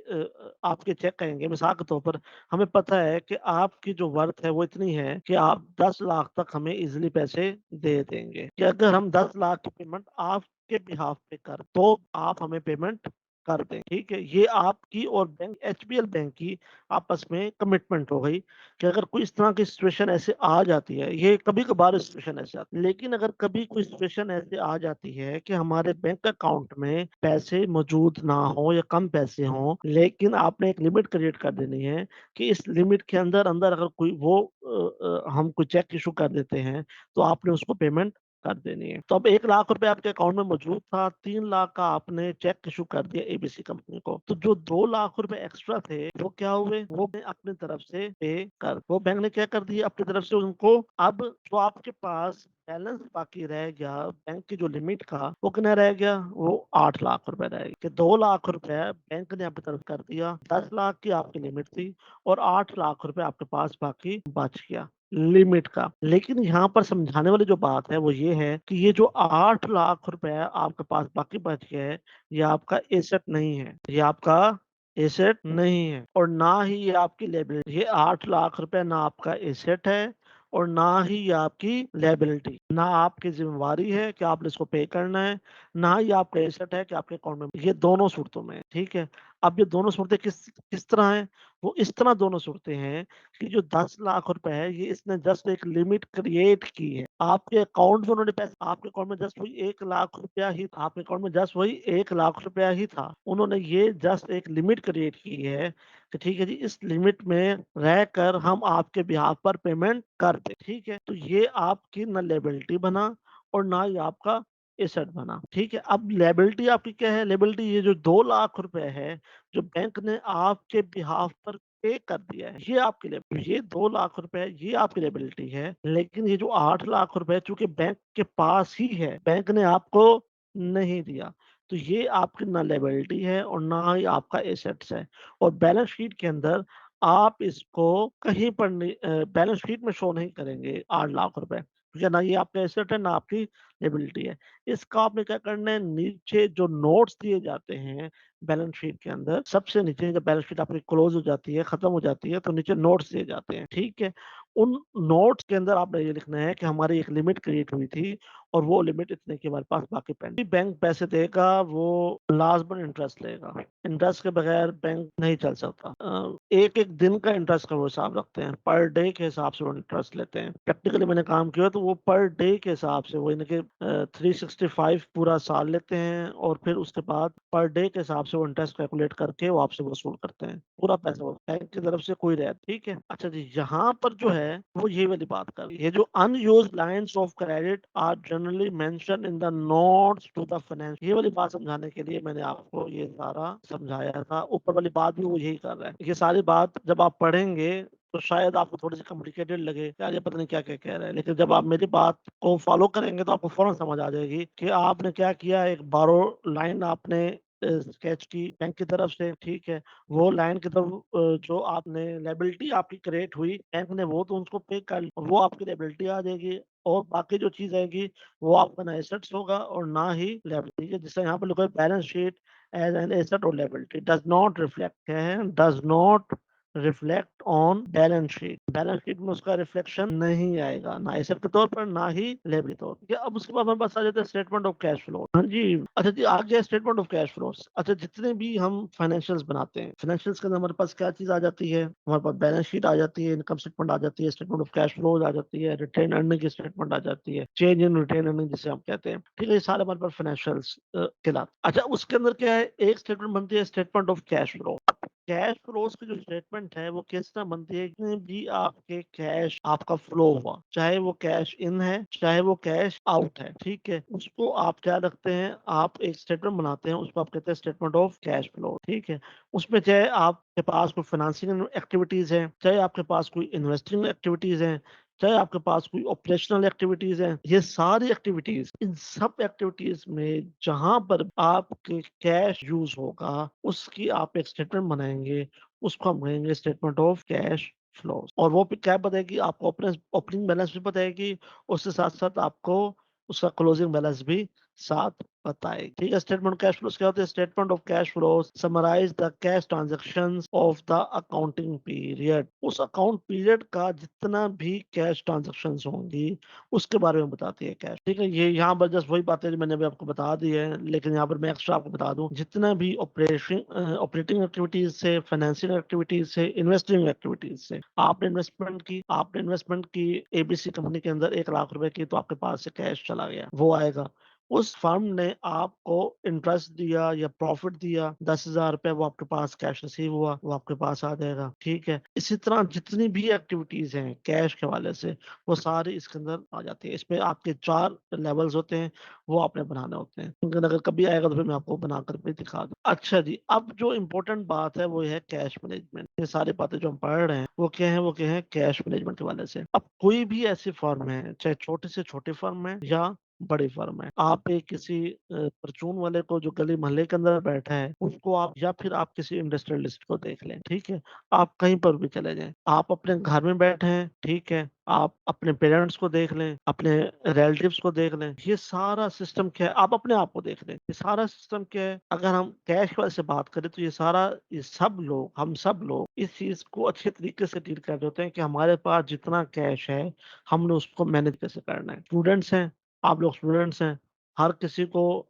आपके चेक करेंगे, मिसाल के तौर पर हमें पता है कि आपकी जो वर्थ है वो इतनी है कि आप 10 लाख तक हमें इजिली पैसे दे देंगे, कि अगर हम 10 लाख की पेमेंट आप के बिहाफ पे कर तो आप हमें पेमेंट कर दें, ठीक है? ये आपकी और बैंक एचबीएल बैंक की आपस में कमिटमेंट हो गई कि अगर कोई इस तरह की सिचुएशन ऐसे आ जाती है, ये कभी कभार सिचुएशन ऐसे आती है, लेकिन अगर कभी कोई सिचुएशन ऐसे आ जाती है कि हमारे बैंक अकाउंट में पैसे मौजूद ना हो या कम पैसे हों, लेकिन आपने एक लिमिट क्रिएट कर देनी है कि इस लिमिट के अंदर अंदर अगर कोई वो हम कोई चेक इशू कर देते हैं तो आपने उसको पेमेंट कर देनी है। तो अब 1 लाख रुपए आपके अकाउंट में मौजूद था, 3 लाख का आपने चेक इशू कर दिया एबीसी कंपनी को, तो जो 2 लाख रुपए एक्स्ट्रा थे वो क्या हुए, वो अपनी तरफ से पे कर, वो बैंक ने क्या कर दिया अपनी तरफ से उनको। अब जो आपके पास बैलेंस बाकी रह गया बैंक की जो लिमिट का, वो कितना रह गया, वो 8 लाख रुपए रह गया, कि 2 लाख रुपए बैंक ने अपनी तरफ कर दिया, 10 लाख की आपकी लिमिट थी और 8 लाख रुपए आपके पास बाकी बच गया लिमिट का। लेकिन यहाँ पर समझाने वाली जो बात है वो ये है कि ये जो 8 लाख रुपए आपके पास बाकी बच गया है, ये आपका एसेट नहीं है, ये आपका एसेट नहीं है और ना ही ये आपकी लेबिलिटी। ये 8 लाख रुपए ना आपका एसेट है और ना ही ये आपकी लेबिलिटी, ना आपकी जिम्मेवारी है कि आपने इसको पे करना है, ना ही आपका एसेट है कि आपके अकाउंट में। ये दोनों सूरतों में है, ठीक है? अब ये दोनों सूरतें किस किस तरह है, वो इस तरह दोनों सूरतें हैं कि जो 10 लाख रुपए है ये इसने जस्ट एक लिमिट क्रिएट की है आपके अकाउंट में, उन्होंने पैसे आपके अकाउंट में जस्ट वही 1 लाख रुपया ही था, आपके अकाउंट में जस्ट वही 1 लाख रुपया ही था, उन्होंने ये जस्ट एक लिमिट क्रिएट की है कि ठीक है जी, इस लिमिट में रहकर हम आपके बिहाफ पर पेमेंट करते, ठीक है? तो ये आपकी न लेबिलिटी बना और ना ही आपका एसेट बना, ठीक है? अब लेबिलिटी आपकी क्या है, लेबिलिटी ये जो 2 लाख रुपए है जो बैंक ने आपके बिहाफ पर पे कर दिया है, ये आपकी लेबिलिटी, ये 2 लाख रुपए ये आपकी लेबिलिटी है। लेकिन ये जो 8 लाख रुपए चूंकि बैंक के पास ही है, बैंक ने आपको नहीं दिया, तो ये आपकी ना लेबिलिटी है और ना ही आपका एसेट्स है। और बैलेंस शीट के अंदर आप इसको कहीं पर नहीं, बैलेंस शीट में शो नहीं करेंगे 8 लाख रुपए, क्योंकि ना ये आपका एसेट है, ना आपकी लायबिलिटी है। इसका आपने क्या करना है, नीचे जो नोट्स दिए जाते हैं बैलेंस शीट के अंदर, सबसे नीचे जब बैलेंस शीट आपकी क्लोज़ हो जाती है, खत्म हो जाती है, तो नीचे नोट्स दिए जाते हैं, ठीक है? उन नोट्स के अंदर आपने ये लिखना है कि हमारी एक लिमिट क्रिएट हुई थी और वो लिमिट इतने की हमारे पास बाकी पेंडिंग। बैंक पैसे देगा, वो लास्ट पर इंटरेस्ट लेगा। इंटरेस्ट के बगैर बैंक नहीं चल सकता। एक-एक दिन का इंटरेस्ट का वो हिसाब रखते हैं, पर डे के हिसाब से वो इंटरेस्ट लेते हैं। प्रैक्टिकली मैंने काम किया तो वो पर डे के हिसाब से वो यानी कि 365 पूरा साल लेते हैं और फिर उसके बाद पर डे के हिसाब से वो इंटरेस्ट कैलकुलेट करके वो आपसे वसूल करते हैं। पूरा पैसा वो बैंक की तरफ से कोई रियायत, ठीक है? अच्छा जी, यहाँ पर जो है वो ये वाली बात कर रही है, जो unused lines of credit are generally mention in the notes to the finance. ये वाली बात समझाने के लिए मैंने आपको ये सारा समझाया था। ऊपर वाली बात भी वो यही कर रहा है। ये सारी बात जब आप पढ़ेंगे तो शायद आपको थोड़ी-सी कॉम्प्लिकेटेड लगे, यार ये पता नहीं क्या-क्या कह रहा है। लेकिन जब आप मेरी बात को फॉलो करेंगे तो आपको फौरन समझ आ जाएगी कि आपने क्या किया, एक बोरो लाइन आपने स्केच की बैंक की तरफ से, ठीक है? वो लाइन की तरफ जो आपने लायबिलिटी आपकी क्रिएट हुई, बैंक ने वो तो उसको पे कर ली, वो आपकी लायबिलिटी आ जाएगी और बाकी जो चीज़ आएगी वो आपका ना एसेट्स होगा और ना ही लायबिलिटी। ठीक है? जिससे यहाँ पे लिखा है balance sheet as an asset और liability does not reflect on balance sheet. Balance sheet में उसका रिफ्लेक्शन नहीं आएगा, ना एसेट के तौर पर, ना ही लायबिलिटी के तौर पर। ठीक है? अब उसके बाद हमारे पास आ जाता है स्टेटमेंट ऑफ कैश फ्लो। हाँ जी, अच्छा जी, आ गया स्टेटमेंट ऑफ कैश फ्लोज़। अच्छा, जितने भी हम फाइनेंशियल्स बनाते हैं, फाइनेंशियल्स के अंदर हमारे पास क्या चीज़ आ जाती है? हमारे पास बैलेंस शीट आ जाती है, इनकम स्टेटमेंट आ जाती है, स्टेटमेंट ऑफ कैश फ्लोज़ आ जाती है, रिटेन अर्निंग की स्टेटमेंट आ जाती है, चेंज इन रिटेन अर्निंग जिसे हम कहते हैं। ठीक है? ये सारे हमारे पास फाइनेंशियल्स कहलाते हैं। अच्छा, उसके अंदर क्या है, एक स्टेटमेंट बनती है statement of cash flow. Cash flows की जो स्टेटमेंट है वो किस तरह बनती है कि भी आपके कैश आपका फ्लो हुआ, चाहे वो कैश इन है चाहे वो कैश आउट है, ठीक है? उसको आप क्या रखते हैं, आप एक स्टेटमेंट बनाते हैं, उसको आप कहते हैं स्टेटमेंट ऑफ कैश फ्लो, ठीक है? उसमें चाहे आपके पास कोई फाइनेंसिंग एक्टिविटीज है, चाहे आपके पास कोई इन्वेस्टिंग एक्टिविटीज है, चाहे आपके पास कोई ऑपरेशनल एक्टिविटीज है, ये सारी एक्टिविटीज, इन सब एक्टिविटीज में जहां पर आपके कैश यूज होगा उसकी आप एक स्टेटमेंट बनाएंगे, उसको हम कहेंगे स्टेटमेंट ऑफ कैश फ्लोज। और वो भी क्या बताएगी आपको, अपने ओपनिंग बैलेंस भी बताएगी, उसके साथ साथ आपको उसका क्लोजिंग बैलेंस भी साथ बताएगी। ठीक है? स्टेटमेंट कैश फ्लोज क्या होते हैं? Statement of cash flows summarise the cash transactions of the accounting period. उस अकाउंट पीरियड का जितना भी कैश ट्रांजैक्शंस होंगी उसके बारे में बताती है कैश। ठीक है? ये यहाँ पर जस्ट वही बातें जो मैंने अभी आपको बता दी है, लेकिन यहाँ पर मैं एक्स्ट्रा आपको बता दूं, जितना भी ऑपरेटिंग एक्टिविटीज से, फाइनेंशियल एक्टिविटीज से, इन्वेस्टिंग एक्टिविटीज से आपने इन्वेस्टमेंट की एबीसी कंपनी के अंदर 1 लाख रुपए की, तो आपके पास से कैश चला गया, वो आएगा। उस फर्म ने आपको इंटरेस्ट दिया या प्रॉफिट दिया 10,000 रुपए, वो आपके पास कैश रिसीव हुआ, वो आपके पास आ जाएगा। ठीक है? इसी तरह जितनी भी एक्टिविटीज हैं कैश के हवाले से, वो सारी इसके अंदर आ जाती है। इसमें आपके 4 लेवल्स होते हैं, वो आपने बनाने होते हैं। लेकिन अगर कभी आएगा तो फिर मैं आपको बनाकर भी दिखा दूँ। अच्छा जी, अब जो इम्पोर्टेंट बात है वो है कैश मैनेजमेंट। ये सारी बातें जो हम पढ़ रहे हैं वो क्या है, वो क्या है, कैश मैनेजमेंट के हवाले से। अब कोई भी ऐसी फर्म है, चाहे छोटे से छोटी फर्म है या बड़ी फर्म है, आप एक किसी परचून वाले को जो गली मोहल्ले के अंदर बैठा है उसको आप, या फिर आप किसी इंडस्ट्रियलिस्ट को देख लें, ठीक है? आप कहीं पर भी चले जाएँ, आप अपने घर में बैठे हैं, ठीक है? आप अपने पेरेंट्स को देख लें, अपने रिलेटिव्स को देख लें, ये सारा सिस्टम क्या है, आप अपने आप को देख लें, ये सारा सिस्टम क्या है? अगर हम कैश फ्लो से बात करें तो ये सब लोग, हम सब लोग इस चीज़ को अच्छे तरीके से डील कर रहे होते हैं कि हमारे पास जितना कैश है, हमने उसको मैनेज कैसे करना है। स्टूडेंट्स हैं, आप लोग स्टूडेंट्स हैं, हर किसी को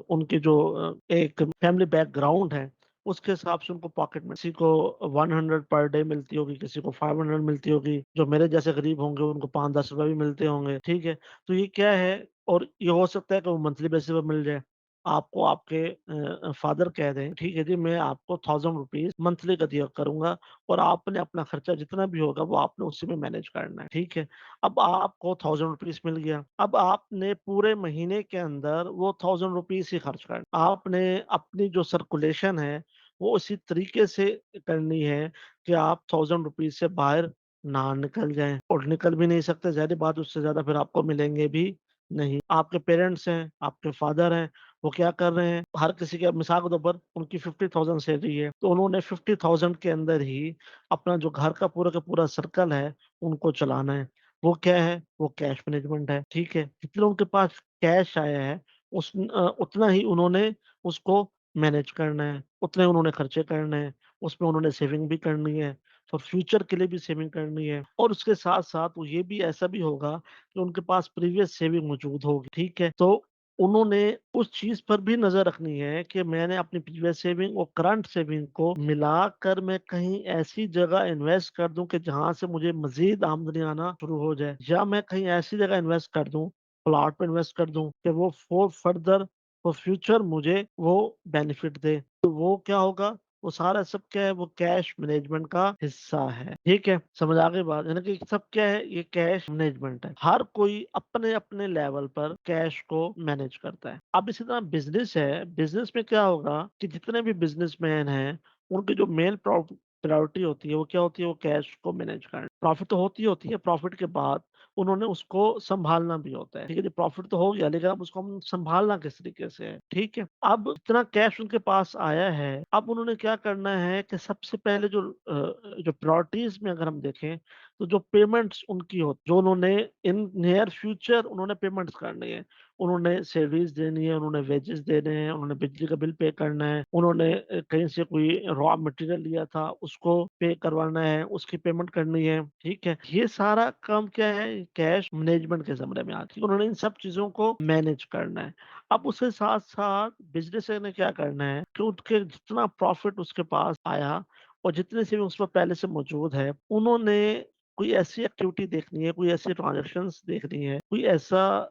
उनकी जो एक फैमिली बैकग्राउंड है, उसके हिसाब से उनको पॉकेट में, किसी को 100 पर डे मिलती होगी, किसी को 500 मिलती होगी, जो मेरे जैसे गरीब होंगे उनको 5-10 रुपए भी मिलते होंगे, ठीक है? तो ये क्या है, और ये हो सकता है कि वो मंथली बेसिस पे मिल जाए। आपको आपके फादर कह दें, ठीक है जी, मैं आपको 1000 रुपीज़ मंथली का दिया करूँगा और आपने अपना खर्चा जितना भी होगा वो आपने उसी में मैनेज करना है, ठीक है? अब आपको 1000 रुपीज़ मिल गया, अब आपने पूरे महीने के अंदर वो 1000 रुपीज़ ही खर्च करना। आपने अपनी जो सर्कुलेशन है, वो उसी तरीके से करनी है कि आप 1000 रुपीज़ से बाहर ना निकल जाएँ, और निकल भी नहीं सकते, ज़ाहिर-सी बात, उससे ज़्यादा फिर आपको मिलेंगे भी नहीं। आपके पेरेंट्स हैं, आपके फादर हैं, वो क्या कर रहे हैं, हर किसी के मिसाल के तौर पर उनकी 50,000 सैलरी है, तो उन्होंने 50,000 के अंदर ही अपना जो घर का पूरा सर्कल है, उनको चलाना है। वो क्या है? वो कैश मैनेजमेंट है, ठीक है? जितना उनके पास कैश आया है, उतना ही उन्होंने उसको मैनेज करना है, उतने उन्होंने खर्चे करने हैं, उसमें उन्होंने सेविंग भी करनी है, और फ्यूचर के लिए भी सेविंग करनी है, और उसके साथ-साथ वो ये भी ऐसा भी होगा कि उनके पास प्रीवियस सेविंग मौजूद होगी, ठीक है? तो उन्होंने उस चीज़ पर भी नज़र रखनी है कि मैंने अपनी प्रीवियस सेविंग और करंट सेविंग को मिलाकर मैं कहीं ऐसी जगह इन्वेस्ट कर दूँ कि जहाँ से मुझे मज़ीद आमदनी आना शुरू हो जाए, या मैं कहीं ऐसी जगह इन्वेस्ट कर दूँ, प्लॉट पे इन्वेस्ट कर दूँ कि वो फॉर फ्यूचर मुझे वो बेनिफिट दे। तो वो क्या होगा? वो सारा सब क्या है? वो कैश मैनेजमेंट का हिस्सा है। ठीक है? समझ आ गई बात? यानी कि सब क्या है? ये कैश मैनेजमेंट है। हर कोई अपने-अपने लेवल पर कैश को मैनेज करता है। अब इसी तरह बिज़नेस है, बिज़नेस में क्या होगा कि जितने भी बिज़नेसमैन हैं, उनकी जो मेन प्रायोरिटी होती है, वो क्या होती है? वो कैश को मैनेज करना। प्रॉफ़िट तो होती है, प्रॉफ़िट के बाद उन्होंने उसको सँभालना भी होता है। ठीक है जी, प्रॉफ़िट तो हो गया, लेकिन अब उसको हम सँभालना किस तरीके से है, ठीक है? अब इतना कैश उनके पास आया है, अब उन्होंने क्या करना है कि सबसे पहले जो प्रायोरिटीज़ में अगर हम देखें, तो जो पेमेंट्स उनकी हो, जो उन्होंने इन नियर फ्यूचर उन्होंने पेमेंट्स करनी है। उन्होंने सैलरीज़ देनी है, उन्होंने वेजेस देने हैं, उन्होंने बिजली का बिल पे करना है, उन्होंने कहीं से कोई रॉ मटेरियल लिया था, उसको पे करवाना है, उसकी पेमेंट करनी है, ठीक है? ये सारा काम क्या है? कैश मैनेजमेंट के ज़मरे में आती है। उन्होंने इन सब चीज़ों को मैनेज करना है। अब उसके साथ-साथ बिज़नेस ने क्या करना है कि उसके जितना प्रॉफ़िट उसके पास आया और जितनी सेविंग उस पर पहले से मौजूद है, उन्होंने कोई ऐसी एक्टिविटी देखनी है, कोई ऐसी ट्रांज़ैक्शंस देखनी है, कोई ऐसा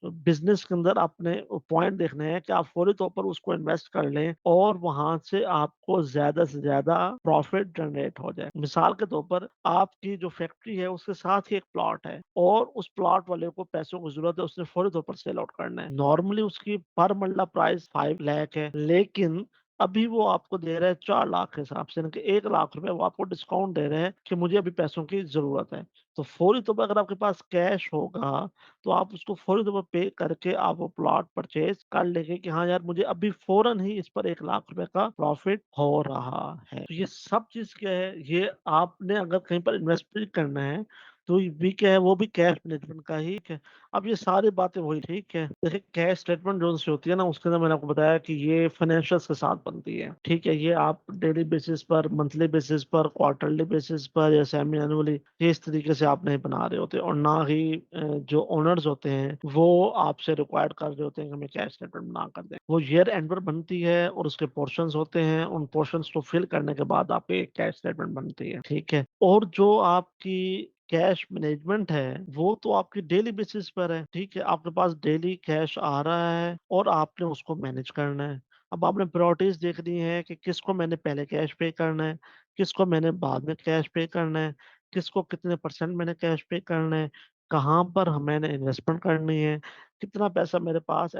बिज़नेस के अंदर आपने पॉइंट देखने हैं कि आप फ़ौरी तौर पर उसको इन्वेस्ट कर लें और वहाँ से आपको ज़्यादा से ज़्यादा प्रॉफ़िट जनरेट हो जाए। मिसाल के तौर पर आपकी जो फैक्ट्री है, उसके साथ ही एक प्लॉट है और उस प्लॉट वाले को पैसों की ज़रूरत है, उसने फ़ौरी तौर पर सेल आउट करना है। नॉर्मली उसकी पर मरला प्राइस 5 लाख है, लेकिन अभी वो आपको दे रहा है 4 लाख के हिसाब से, यानी कि 1 लाख रुपए वो आपको डिस्काउंट दे रहे हैं कि मुझे अभी पैसों की ज़रूरत है। तो फ़ौरी तौर पर अगर आपके पास कैश होगा, तो आप उसको फ़ौरी तौर पर पे करके आप वो प्लॉट परचेज़ कर लेंगे कि हाँ यार, मुझे अभी फ़ौरन ही इस पर 1 लाख रुपए का प्रॉफ़िट हो रहा है। तो ये सब चीज़ क्या है, ये आपने अगर कहीं पर इन्वेस्ट भी करना है, तो ये भी क्या है, वो भी कैश मैनेजमेंट का ही है। अब ये सारी बातें वही ठीक है। देखिए कैश स्टेटमेंट जो-सी होती है ना, उसके अंदर मैंने आपको बताया कि ये फाइनेंशियल्स के साथ बनती है। ठीक है? ये आप डेली बेसिस पर, मंथली बेसिस पर, क्वार्टरली बेसिस पर या सेमी एनुअली ये इस तरीके से आप नहीं बना रहे होते, और ना ही जो ओनर्स होते हैं, वो आपसे रिक्वायर्ड कर रहे होते हैं कि हमें कैश स्टेटमेंट बना कर दें। वो ईयर एंड पर बनती है और उसके पोर्शंस होते हैं, उन पोर्शंस को फिल करने के बाद आपकी एक कैश स्टेटमेंट बनती है। ठीक है? और जो आपकी कैश मैनेजमेंट है, वो तो आपकी डेली बेसिस पर है, ठीक है? आपके पास डेली कैश आ रहा है और आपने उसको मैनेज करना है। अब आपने प्रायोरिटीज़ देखनी है कि किसको मैंने पहले कैश पे करना है, किसको मैंने बाद में कैश पे करना है, किसको कितने परसेंट मैंने कैश पे करना है, कहाँ पर मैंने इन्वेस्टमेंट करनी है, कितना पैसा मेरे पास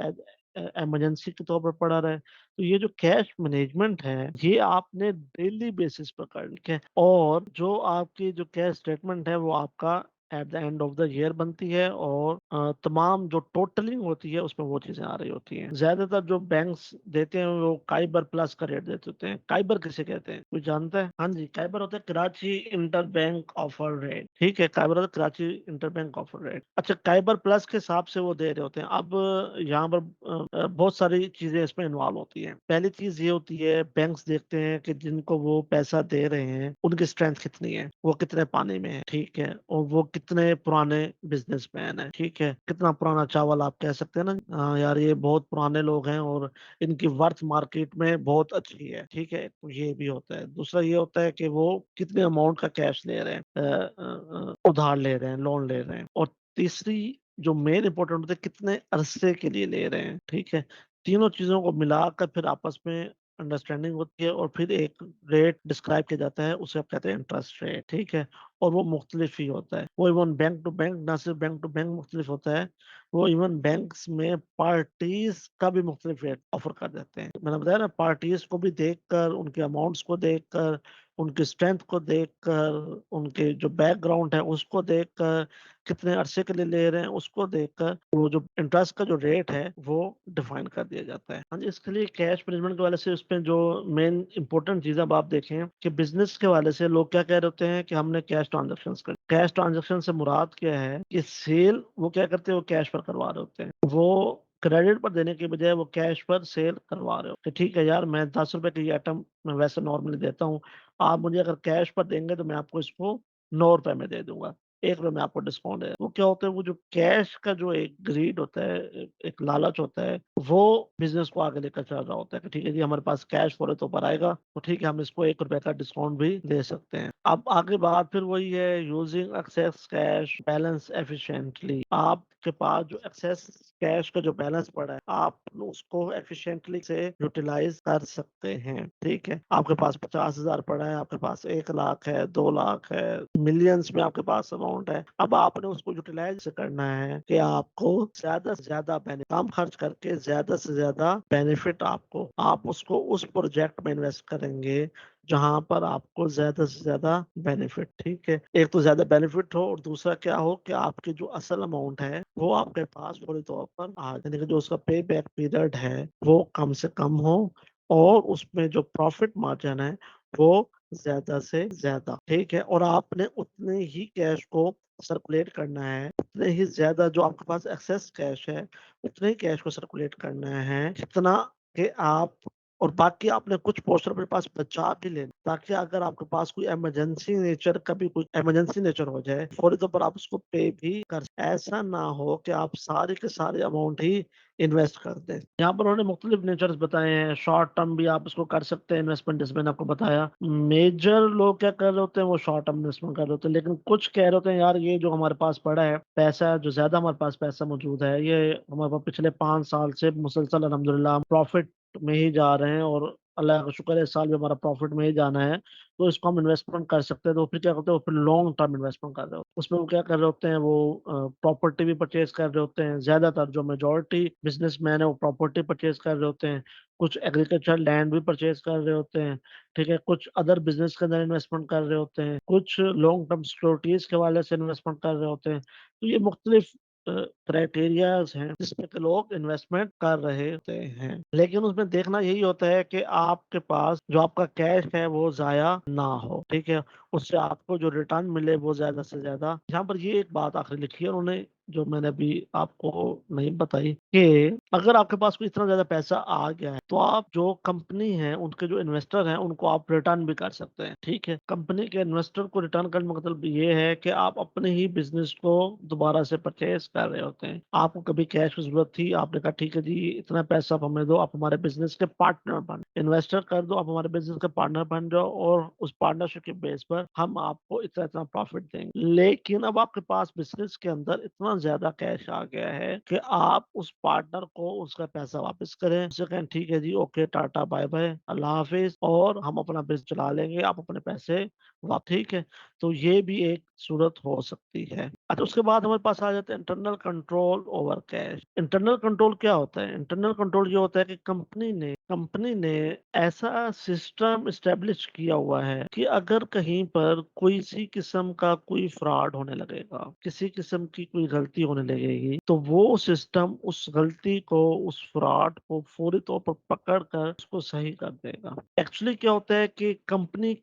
इमरजेंसी के तौर पर पड़ा रहे। तो ये जो कैश मैनेजमेंट है, ये आपने डेली बेसिस पर करनी है, और जो आपकी जो कैश स्टेटमेंट है, वो आपका at the end of the year बनती है, और तमाम जो टोटलिंग होती है, उसमें वो चीज़ें आ रही होती हैं। ज़्यादातर जो बैंक्स देते हैं, वो काइबर प्लस का रेट देते होते हैं। काइबर किसे कहते हैं? कोई जानता है? हाँ जी, काइबर होता है Karachi inter bank offer rate. ठीक है? काइबर होता है Karachi inter bank offer rate. अच्छा, काइबर प्लस के हिसाब से वो दे रहे होते हैं। अब यहाँ पर बहुत सारी चीज़ें इसमें इन्वॉल्व होती हैं। पहली चीज़ ये होती है, बैंक्स देखते हैं कि जिनको वो पैसा दे रहे हैं, उनकी स्ट्रेंथ कितनी है, वो कितने पानी में है, ठीक है? और वो कितने पुराने बिज़नेसमैन हैं, ठीक है? कितना पुराना चावल आप कह सकते हैं ना, हाँ, यार ये बहुत पुराने लोग हैं और इनकी वर्थ मार्केट में बहुत अच्छी है, ठीक है? तो ये भी होता है। दूसरा ये होता है कि वो कितने अमाउंट का कैश ले रहे हैं, उधार ले रहे हैं, लोन ले रहे हैं। और तीसरी जो मेन इम्पोर्टेंट होता है, कितने अरसे के लिए ले रहे हैं, ठीक है? तीनों चीज़ों को मिलाकर फिर आपस में अंडरस्टैंडिंग होती है और फिर एक रेट डिस्क्राइब किया जाता है, उसे आप कहते हैं इंटरेस्ट रेट, ठीक है? और वो मुख्तलिफ ही होता है। वो इवन बैंक टू बैंक, ना सिर्फ बैंक टू बैंक मुख्तलिफ होता है, वो इवन बैंक्स में पार्टीज़ का भी मुख्तलिफ रेट ऑफ़र कर देते हैं। मैंने बताया ना, पार्टीज़ को भी देखकर, उनके अमाउंट्स को देखकर, उनकी स्ट्रेंथ को देखकर, उनके जो बैकग्राउंड है उसको देखकर, कितने अरसे के लिए ले रहे हैं उसको देखकर, वो जो इंटरेस्ट का जो रेट है वो डिफाइन कर दिया जाता है। हाँ जी, इसके लिए कैश मैनेजमेंट के वाले से उसमें जो मेन इंपॉर्टेंट चीज़ अब आप देखें कि बिज़नेस के वाले से लोग क्या कह रहे होते हैं कि हमने कैश ट्रांज़ैक्शंस कर, कैश ट्रांज़ैक्शन से मुराद क्या है कि सेल वो क्या करते हैं, वो कैश पर करवा रहे होते हैं। वो क्रेडिट पर देने की बजाय वो कैश पर सेल करवा रहे हो कि ठीक है यार, मैं ₹10 की आइटम मैं वैसे नॉर्मली देता हूँ। आप मुझे अगर कैश पर देंगे तो मैं आपको इसको ₹9 में दे दूँगा। ₹1 में आपको डिस्काउंट है। वो क्या होता है, वो जो कैश का जो एक ग्रीड होता है, एक लालच होता है, वो बिज़नेस को आगे लेकर चल रहा होता है कि ठीक है जी, हमारे पास कैश फ़ौरन तो ऊपर आएगा, तो ठीक है हम इसको ₹1 का डिस्काउंट भी दे सकते हैं। अब आगे बात फिर वही है, using access cash balance efficiently. आपके पास जो एक्सेस कैश का जो बैलेंस पड़ा है, आप उसको एफिशिएंटली से यूटिलाइज़ कर सकते हैं, ठीक है? आपके पास 50,000 पड़ा है, आपके पास 1 लाख है, 2 लाख है, मिलियंस में आपके पास अमाउंट है। अब आपने उसको यूटिलाइज़ करना है कि आपको ज़्यादा से ज़्यादा कम खर्च करके ज़्यादा से ज़्यादा बेनिफिट आपको, आप उसको उस प्रोजेक्ट में इन्वेस्ट करेंगे जहाँ पर आपको ज़्यादा से ज़्यादा बेनिफिट, ठीक है? एक तो ज़्यादा बेनिफिट हो और दूसरा क्या हो कि आपकी जो असल अमाउंट है, वो आपके पास फौरी तौर पर आ, यानी कि जो उसका पे बैक पीरियड है, वो कम से कम हो और उसमें जो प्रॉफिट मार्जिन है, वो ज़्यादा से ज़्यादा, ठीक है? और आपने उतने ही कैश को सर्कुलेट करना है, उतने ही ज़्यादा जो आपके पास एक्सेस कैश है, उतने ही कैश को सर्कुलेट करना है, जितना कि आप, और बाकी आपने कुछ पोर्शन अपने पास बचा भी लेना, ताकि अगर आपके पास कोई इमरजेंसी नेचर, कभी कुछ इमरजेंसी नेचर हो जाए, फौरी तौर पर आप उसको पे भी कर, ऐसा ना हो कि आप सारे के सारे अमाउंट ही इन्वेस्ट कर दें। यहाँ पर उन्होंने मुख्तलिफ नेचर्स बताए हैं, शॉर्ट टर्म भी आप इसको कर सकते हैं इन्वेस्टमेंट, जैसे मैंने आपको बताया। मेजर लोग क्या कर रहे होते हैं, वो शॉर्ट टर्म इन्वेस्टमेंट कर रहे होते हैं, लेकिन कुछ कह रहे होते हैं यार ये जो हमारे पास पड़ा है पैसा, जो ज्यादा हमारे पास पैसा मौजूद है, ये हमारे पास पिछले 5 साल से मुसलसल अल्हम्दुलिल्लाह प्रॉफिट में ही जा रहे हैं और अल्लाह का शुक्र है इस साल भी हमारा प्रॉफिट में ही जाना है, तो इसको हम इन्वेस्टमेंट कर सकते हैं। तो फिर क्या करते हैं, वो फिर लॉन्ग टर्म इन्वेस्टमेंट कर रहे हो, उसमें वो क्या कर रहे होते हैं, वो प्रॉपर्टी भी परचेज कर रहे होते हैं, ज्यादातर जो मेजोरिटी बिजनेसमैन है वो प्रॉपर्टी परचेज कर रहे होते हैं, कुछ एग्रीकल्चर लैंड भी परचेज कर रहे होते हैं, ठीक है, कुछ अदर बिजनेस के अंदर इन्वेस्टमेंट कर रहे होते हैं, कुछ लॉन्ग टर्म सिक्योरिटीज के वाले से इन्वेस्टमेंट कर रहे होते हैं। तो ये मुख्तलिफ क्राइटेरियाज हैं जिसमें के लोग इन्वेस्टमेंट कर रहे होते हैं, लेकिन उसमें देखना यही होता है कि आपके पास जो आपका कैश है वो जाया ना हो, ठीक है, उससे आपको जो रिटर्न मिले वो ज्यादा से ज्यादा। यहाँ पर ये एक बात आखिर लिखी है उन्होंने, जो मैंने अभी आपको नहीं बताई, कि अगर आपके पास कोई इतना ज्यादा पैसा आ गया है तो आप जो कंपनी है उनके जो इन्वेस्टर हैं उनको आप रिटर्न भी कर सकते हैं, ठीक है। कंपनी के इन्वेस्टर को रिटर्न करने का मतलब ये है कि आप अपने ही बिजनेस को दोबारा से परचेज कर रहे होते हैं। आपको कभी कैश की जरूरत थी, आपने कहा ठीक है जी इतना पैसा आप हमें दो, आप हमारे बिजनेस के पार्टनर बन, इन्वेस्टर कर दो, आप हमारे बिजनेस के पार्टनर बन जाओ और उस पार्टनरशिप के बेस पर हम आपको इतना इतना प्रॉफिट देंगे। लेकिन अब आपके पास बिजनेस के अंदर इतना ज्यादा कैश आ गया है कि आप उस पार्टनर को उसका पैसा वापस करें, उससे कहें ठीक है जी ओके टाटा बाय बाय अल्लाह हाफिज और हम अपना बिजनेस चला लेंगे, आप अपने पैसे वापस, ठीक है। तो ये भी एक सूरत हो सकती है। अच्छा, उसके बाद हमारे पास आ जाता है internal control over cash. Internal control क्या होता है? इंटरनल कंट्रोल ये होता है कि कंपनी ने ऐसा सिस्टम इस्टेब्लिश किया हुआ है कि अगर कहीं पर कोई सी किस्म का कोई फ्रॉड होने लगेगा, किसी किस्म की कोई गलती होने लगेगी, तो वो सिस्टम उस गलती को, उस फ्रॉड को फौरी तौर पर पकड़ कर उसको सही कर देगा। एक्चुअली क्या होता है कि कंपनी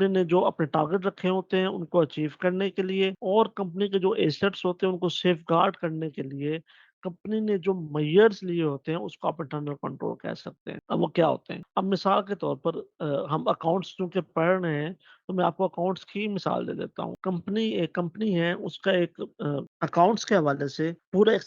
ने जो अपने टारगेट रखे होते हैं उनको अचीव करने के लिए और कंपनी के जो एसेट्स होते हैं उनको सेफ गार्ड करने के लिए कंपनी ने जो मेजर्स लिए होते हैं उसको आप इंटरनल कंट्रोल कह सकते हैं। अब वो क्या होते हैं? अब मिसाल के तौर पर हम अकाउंट्स चूंकि पढ़ रहे हैं तो मैं आपको अकाउंट्स की मिसाल दे देता हूँ। एक कंपनी है, उसका एक अकाउंट्स के हवाले से पूरा एक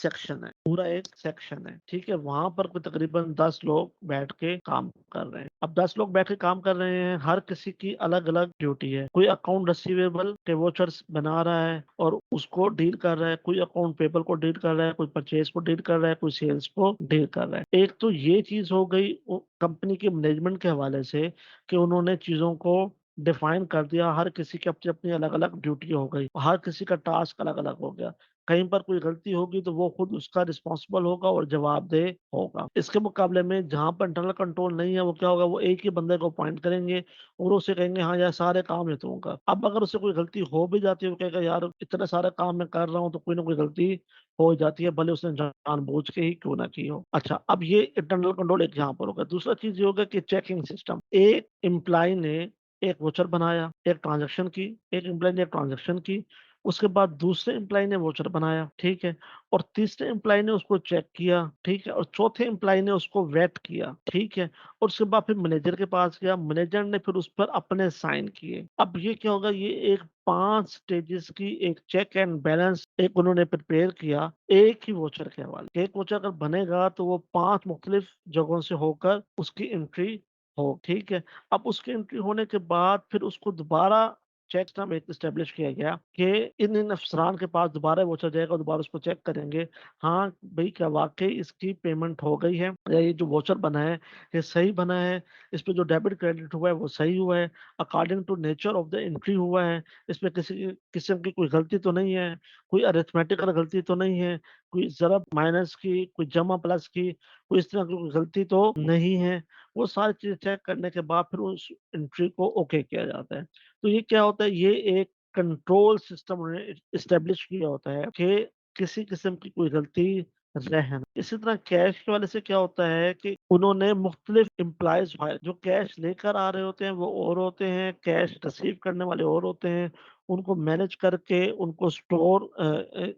सेक्शन है, ठीक है। वहां पर कोई तकरीबन 10 लोग बैठ के काम कर रहे हैं। अब 10 लोग बैठ के काम कर रहे हैं, हर किसी की अलग अलग ड्यूटी है। कोई अकाउंट रिसीवेबल के वोचर्स बना रहा है और उसको डील कर रहा है, कोई अकाउंट पेबल को डील कर रहा है, कोई परचेज को डील कर रहा है, कोई सेल्स को डील कर रहा है। एक तो ये चीज हो गई कंपनी के मैनेजमेंट के हवाले से कि उन्होंने चीजों को डिफाइन कर दिया, हर किसी की अपनी-अपनी अलग-अलग ड्यूटी हो गई, हर किसी का टास्क अलग-अलग हो गया। कहीं पर कोई गलती होगी तो वो खुद उसका रिस्पॉन्सिबल होगा और जवाबदेह होगा। इसके मुकाबले में जहाँ पर इंटरनल कंट्रोल नहीं है, वो क्या होगा, वो एक ही बंदे को अपॉइंट करेंगे और उसे कहेंगे हाँ यार सारे काम ये तू कर। अब अगर उससे कोई गलती हो भी जाती है, वो कहेगा यार इतने सारे काम मैं कर रहा हूँ तो कोई ना कोई गलती हो जाती है, भले उसने जानबूझ के ही क्यों ना की हो। अच्छा, अब ये इंटरनल कंट्रोल एक यहाँ पर हो गया। दूसरा चीज़ ये हो गया कि चेकिंग सिस्टम। एक एम्प्लॉयी ने एक वाउचर बनाया, एक ट्रांज़ैक्शन की, एक एम्प्लॉयी ने एक ट्रांज़ैक्शन की, उसके बाद दूसरे एम्प्लॉयी ने वाउचर बनाया, ठीक है? और तीसरे एम्प्लॉयी ने उसको चेक किया, ठीक है? और चौथे एम्प्लॉयी ने उसको वेट किया, ठीक है? और उसके बाद फिर मैनेजर के पास गया, मैनेजर ने फिर उस पर अपने साइन किए। अब ये क्या होगा, ये एक 5 स्टेजेस की एक चेक एंड बैलेंस एक उन्होंने प्रिपेयर किया, एक ही वाउचर के हवाले। एक वाउचर अगर बनेगा तो वो 5 मुख्तलिफ जगहों से होकर उसकी एंट्री हो, ठीक है? अब उसकी एंट्री होने के बाद फिर उसको दोबारा चेक सिस्टम एक एस्टेब्लिश किया गया कि इन अफ़सरान के पास दोबारा वाउचर जाएगा, दोबारा उसको चेक करेंगे। हाँ, भई क्या वाक़ई इसकी पेमेंट हो गई है या ये जो वाउचर बना है, ये सही बना है? इस पे जो डेबिट क्रेडिट हुआ है, वो सही हुआ है? According to nature of the entry हुआ है? इसमें किसी किस्म की कोई गलती तो नहीं है? कोई अरिथमेटिकल गलती तो नहीं है? कोई ज़रब माइनस की, कोई जमा प्लस की, कोई इस तरह की कोई गलती तो नहीं है? वो सारी चीज़ें चेक करने के बाद फिर उस एंट्री को ओके किया जाता है। तो ये क्या होता है, ये एक कंट्रोल सिस्टम उन्होंने एस्टेब्लिश किया होता है कि किसी किस्म की कोई गलती रहे ना। इसी तरह कैश के वाले से क्या होता है कि उन्होंने मुख्तलिफ एम्प्लॉइज हायर, जो कैश लेकर आ रहे होते हैं वो और होते हैं, कैश रिसीव करने वाले और होते हैं, उनको मैनेज करके उनको स्टोर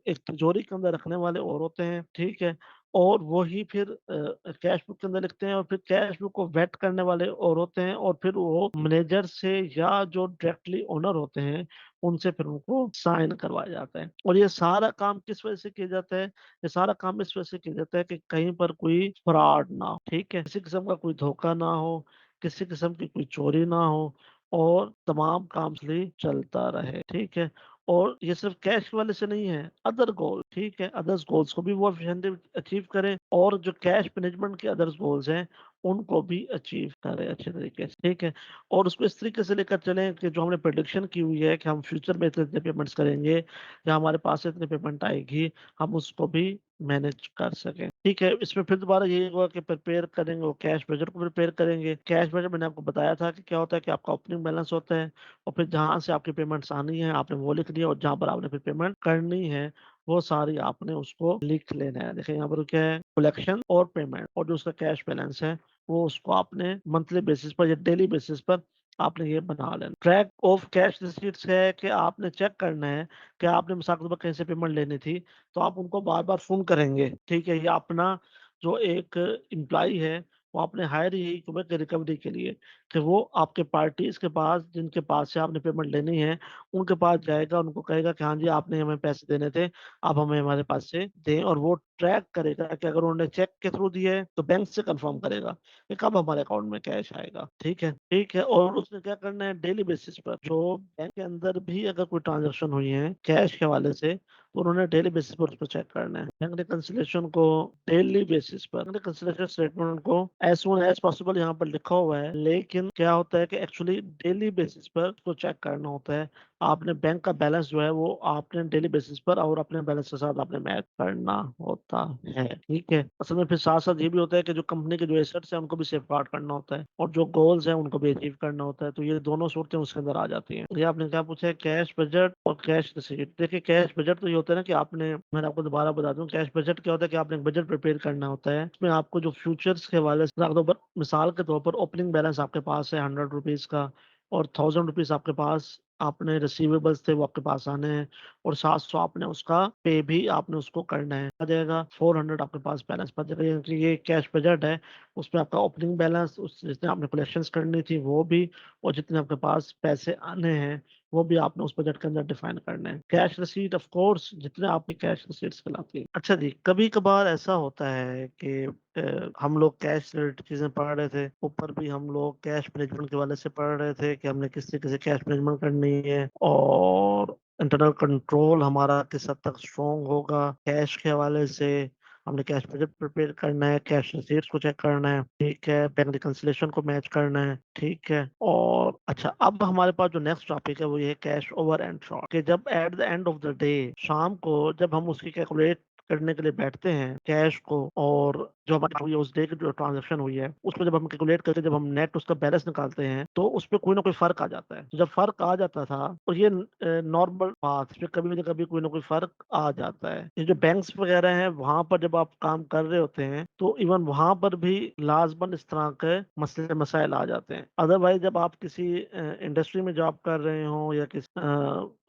एक तिजोरी के अंदर रखने वाले और होते हैं, ठीक है? और वही फिर कैश बुक के अंदर लिखते हैं और फिर कैश बुक को वेट करने वाले और होते हैं और फिर वो मैनेजर से या जो डायरेक्टली ओनर होते हैं, उनसे फिर उनको साइन करवाया जाता है। और ये सारा काम किस वजह से किया जाता है? ये सारा काम इस वजह से किया जाता है कि कहीं पर कोई फ्रॉड ना हो, ठीक है? किसी किस्म का कोई धोखा ना हो, किसी किस्म की कोई चोरी ना हो और तमाम काम स्मूथली चलता रहे, ठीक है? और ये सिर्फ कैश वाले से नहीं है, अदर गोल, ठीक है? अदर्स गोल्स को भी वो एफिशिएंटली अचीव करें और जो कैश मैनेजमेंट के अदर्स गोल्स हैं, उनको भी अचीव करें अच्छे तरीके से, ठीक है? और उसको इस तरीके से लेकर चलें कि जो हमने प्रेडिक्शन की हुई है कि हम फ्यूचर में इतने-इतने पेमेंट्स करेंगे या हमारे पास से इतनी पेमेंट आएगी, हम उसको भी मैनेज कर सकें, ठीक है? इसमें फिर दोबारा यही होगा कि प्रिपेयर करेंगे, वो कैश बजट को प्रिपेयर करेंगे। कैश बजट मैंने आपको बताया था कि क्या होता है कि आपका ओपनिंग बैलेंस होता है और फिर जहाँ से आपकी पेमेंट्स आनी है, आपने वो लिख दिया और जहाँ पर आपने फिर पेमेंट करनी है, वो सारी आपने उसको लिख लेना है। देखिए यहाँ पर क्या है, कलेक्शन और पेमेंट और जो उसका कैश बैलेंस है, वो उसको आपने मंथली बेसिस पर या डेली बेसिस पर आपने ये बना लेना। ट्रैक ऑफ कैश रिसीट्स है कि आपने चेक करना है कि आपने मिसाल के तौर पर कहीं से पेमेंट लेनी थी, तो आप उनको बार-बार फ़ोन करेंगे, ठीक है? या अपना जो एक एम्प्लॉयी है, वो आपने हायर यही किया कि रिकवरी के लिए कि वो आपके पार्टीज़ के पास जिनके पास से आपने पेमेंट लेनी है, उनके पास जाएगा, उनको कहेगा कि हाँ जी, आपने हमें पैसे देने थे, आप हमें हमारे पास से दें और वो ट्रैक करेगा कि अगर उन्होंने चेक के थ्रू दिए है, तो बैंक से कन्फर्म करेगा कि कब हमारे अकाउंट में कैश आएगा, ठीक है? ठीक है, और उसने क्या करना है डेली बेसिस पर जो बैंक के अंदर भी अगर कोई ट्रांज़ैक्शन हुई है कैश के हवाले से, तो उन्होंने डेली बेसिस पर उसको चेक करना है। बैंक रिकंसिलिएशन को डेली बेसिस पर बैंक रिकंसिलिएशन स्टेटमेंट को एज़ सून एज़ पॉसिबल यहाँ पर लिखा हुआ है, लेकिन क्या होता है कि एक्चुअली डेली बेसिस पर उसको चेक करना होता है। आपने बैंक का बैलेंस जो है वो आपने डेली बेसिस पर और अपने बैलेंस के साथ आपने मैच करना होता है, ठीक है? असल में फिर साथ-साथ ये भी होता है कि जो कंपनी के जो एसेट्स हैं उनको भी सेफगार्ड करना होता है और जो गोल्स हैं उनको भी अचीव करना होता है, तो ये दोनों सूरतें उसके अंदर आ जाती हैं। ये आपने क्या पूछा है, कैश बजट और कैश रिसीट। देखिए कैश बजट तो ये होता है ना कि आपने मैं आपको दोबारा बता दूँ, कैश बजट क्या होता है कि आपने एक बजट प्रिपेयर करना होता है। उसमें आपको जो फ्यूचर्स के हवाले से मिसाल के तौर पर ओपनिंग बैलेंस आपके पास है ₹100 का और ₹1000 आपके पास आपने रिसीवेबल्स थे वो आपके पास आने हैं और 700 आपने उसका पे भी आपने उसको करना है। आ जाएगा 400 आपके पास बैलेंस बच जाएगा, यानी कि ये कैश बजट है। उसमें आपका ओपनिंग बैलेंस उस जितने आपने कलेक्शंस करनी थी वो भी और जितने आपके पास पैसे आने हैं वो भी आपने उस बजट के अंदर डिफाइन करना है। कैश रिसीट ऑफ कोर्स जितने आपकी कैश रिसीट्स कहलाती है। अच्छा जी, कभी-कभार ऐसा होता है कि हम लोग कैश रिलेटेड चीज़ें पढ़ रहे थे, ऊपर भी हम लोग कैश मैनेजमेंट के हवाले से पढ़ रहे थे कि हमने किस तरीके से कैश मैनेजमेंट करनी है और इंटरनल कंट्रोल हमारा किस हद तक स्ट्रॉन्ग होगा कैश के हवाले से हमने कैश बजट प्रिपेयर करना है, कैश रिसीट्स को चेक करना है, ठीक है, बैंक रिकंसिलिएशन को मैच करना है, ठीक है। और अच्छा, अब हमारे पास जो नेक्स्ट टॉपिक है वो ये है कैश ओवर एंड शॉर्ट, कि जब at the end of the day शाम को जब हम उसकी कैलकुलेट करने के लिए बैठते हैं कैश को, और जो हमारी हुई है उस डे की जो ट्रांजेक्शन हुई है उसको जब हम कैलकुलेट करके जब हम नेट उसका बैलेंस निकालते हैं तो उसपे कोई ना कोई फर्क आ जाता है। तो जब फर्क आ जाता था तो ये नॉर्मल बात, इसमें कभी ना कभी कोई ना कोई फर्क आ जाता है। ये जो बैंक्स वगैरह हैं वहां पर जब आप काम कर रहे होते हैं तो इवन वहां पर भी लाजमन इस तरह के मसले मसाइल आ जाते हैं। अदरवाइज जब आप किसी इंडस्ट्री में जॉब कर रहे हो या किसी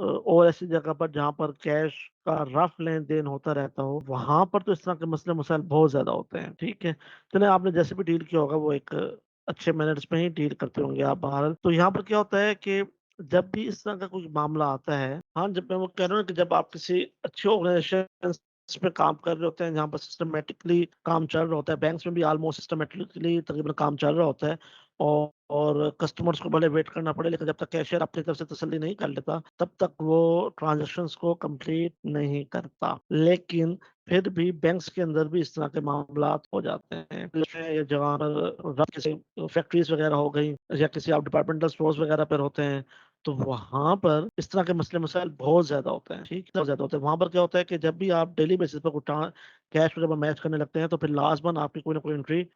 और ऐसी जगह पर जहाँ पर कैश का रफ लेन देन होता रहता हो, वहां पर तो इस तरह के मसले मसाइल बहुत ज्यादा होते हैं, ठीक है। चले, आपने जैसे भी डील किया होगा वो एक अच्छे मैनर्स में ही डील करते होंगे आप बाहर। तो यहाँ पर क्या होता है कि जब भी इस तरह का कोई मामला आता है, हाँ, जब मैं वो कह रहा हूँ कि जब आप किसी अच्छे ऑर्गेनाइजेशन में काम कर रहे होते हैं जहाँ पर सिस्टमेटिकली काम चल रहा होता है, बैंक्स में भी ऑलमोस्ट सिस्टमेटिकली तकरीबन काम चल रहा होता है, और कस्टमर्स को भले वेट करना पड़े लेकिन जब तक कैशियर अपनी तरफ से तसल्ली नहीं कर लेता तब तक वो ट्रांजेक्शंस को कंप्लीट नहीं करता। लेकिन फिर भी बैंक्स के अंदर भी इस तरह के मामला हो जाते हैं, या जहाँ पर किसी फैक्ट्रीज वगैरह हो गई या किसी आप डिपार्टमेंटल स्टोर्स वगैरह पर होते हैं, तो वहां पर इस तरह के मसले मसाइल बहुत ज्यादा होते हैं, ठीक है, बहुत ज्यादा होते हैं। वहां पर क्या होता है कि जब भी आप डेली बेसिस पर कुछ कैश को जब आप मैच करने लगते हैं तो फिर लास्ट मंथ आपकी कोई ना कोई एंट्री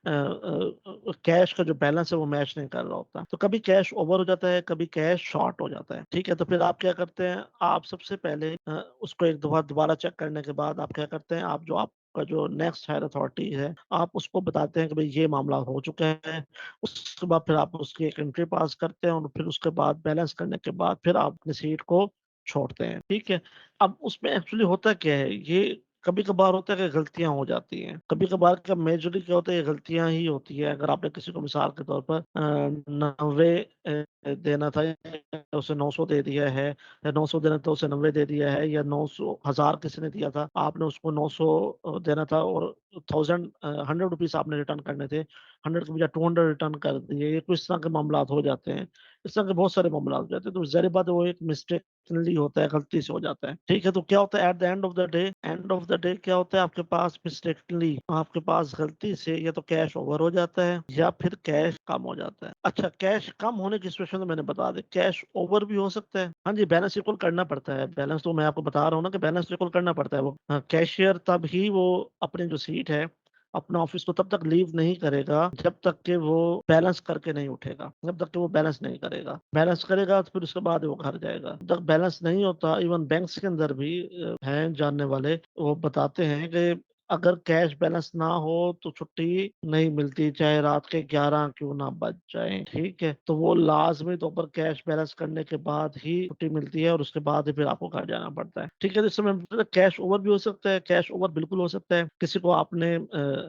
कैश का जो बैलेंस है वो मैच नहीं कर रहा होता, तो कभी कैश ओवर हो जाता है, कभी कैश शॉर्ट हो जाता है, ठीक है। तो फिर आप क्या करते हैं, आप सबसे पहले उसको एक दफा दोबारा चेक करने के बाद आप क्या करते हैं, आप जो आपका जो नेक्स्ट हायर अथॉरिटी है आप उसको बताते हैं कि भाई ये मामला हो चुका है। उसके बाद फिर आप उसकी एक एंट्री पास करते हैं और फिर उसके बाद बैलेंस करने के बाद फिर आप अपनी सीट को छोड़ते हैं, ठीक है। अब उसमें एक्चुअली होता क्या है, ये कभी कभार होता है कि गलतियां हो जाती हैं, कभी कभार क्या मेजरली क्या होता है, ये गलतियां ही होती है। अगर आपने किसी को मिसाल के तौर पर 90 देना था, या उसे 900 दे दिया है, या 900 देना था उसे 90 दे दिया है, या 900 हजार किसी ने दिया था आपने उसको 900 देना था, और 100 रुपीज आपने रिटर्न करने थे, 100 के बजाय 200 रिटर्न कर दिए, ये कुछ तरह के मामला हो जाते हैं। इस तरह के बहुत सारे मामला हो जाते हैं, तो जाहिर बात है वो एक मिस्टेक होता है, गलती से हो जाता है, ठीक है। तो क्या होता है at the end of the day क्या होता है, आपके पास मिस्टेकली आपके पास गलती से या तो कैश ओवर हो जाता है या फिर कैश कम हो जाता है। अच्छा, कैश कम होने की सिचुएशन तो मैंने बता दी, कैश ओवर भी हो सकता है, हाँ जी, बैलेंस इक्वल करना पड़ता है। बैलेंस तो मैं आपको बता रहा हूँ ना कि बैलेंस इक्वल करना पड़ता है। वो कैशियर तब ही वो अपनी जो सीट है अपना ऑफिस को तब तक लीव नहीं करेगा जब तक कि वो बैलेंस करके नहीं उठेगा, जब तक कि वो बैलेंस नहीं करेगा। बैलेंस करेगा तो फिर उसके बाद वो घर जाएगा। जब तक बैलेंस नहीं होता, इवन बैंक्स के अंदर भी हैं जानने वाले, वो बताते हैं कि अगर कैश बैलेंस ना हो तो छुट्टी नहीं मिलती, चाहे रात के 11 क्यों ना बज जाए, ठीक है। तो वो लाजमी तौर पर कैश बैलेंस करने के बाद ही छुट्टी मिलती है और उसके बाद ही फिर आपको घर जाना पड़ता है, ठीक है। तो इस समय कैश ओवर भी हो सकता है, कैश ओवर बिल्कुल हो सकता है। किसी को आपने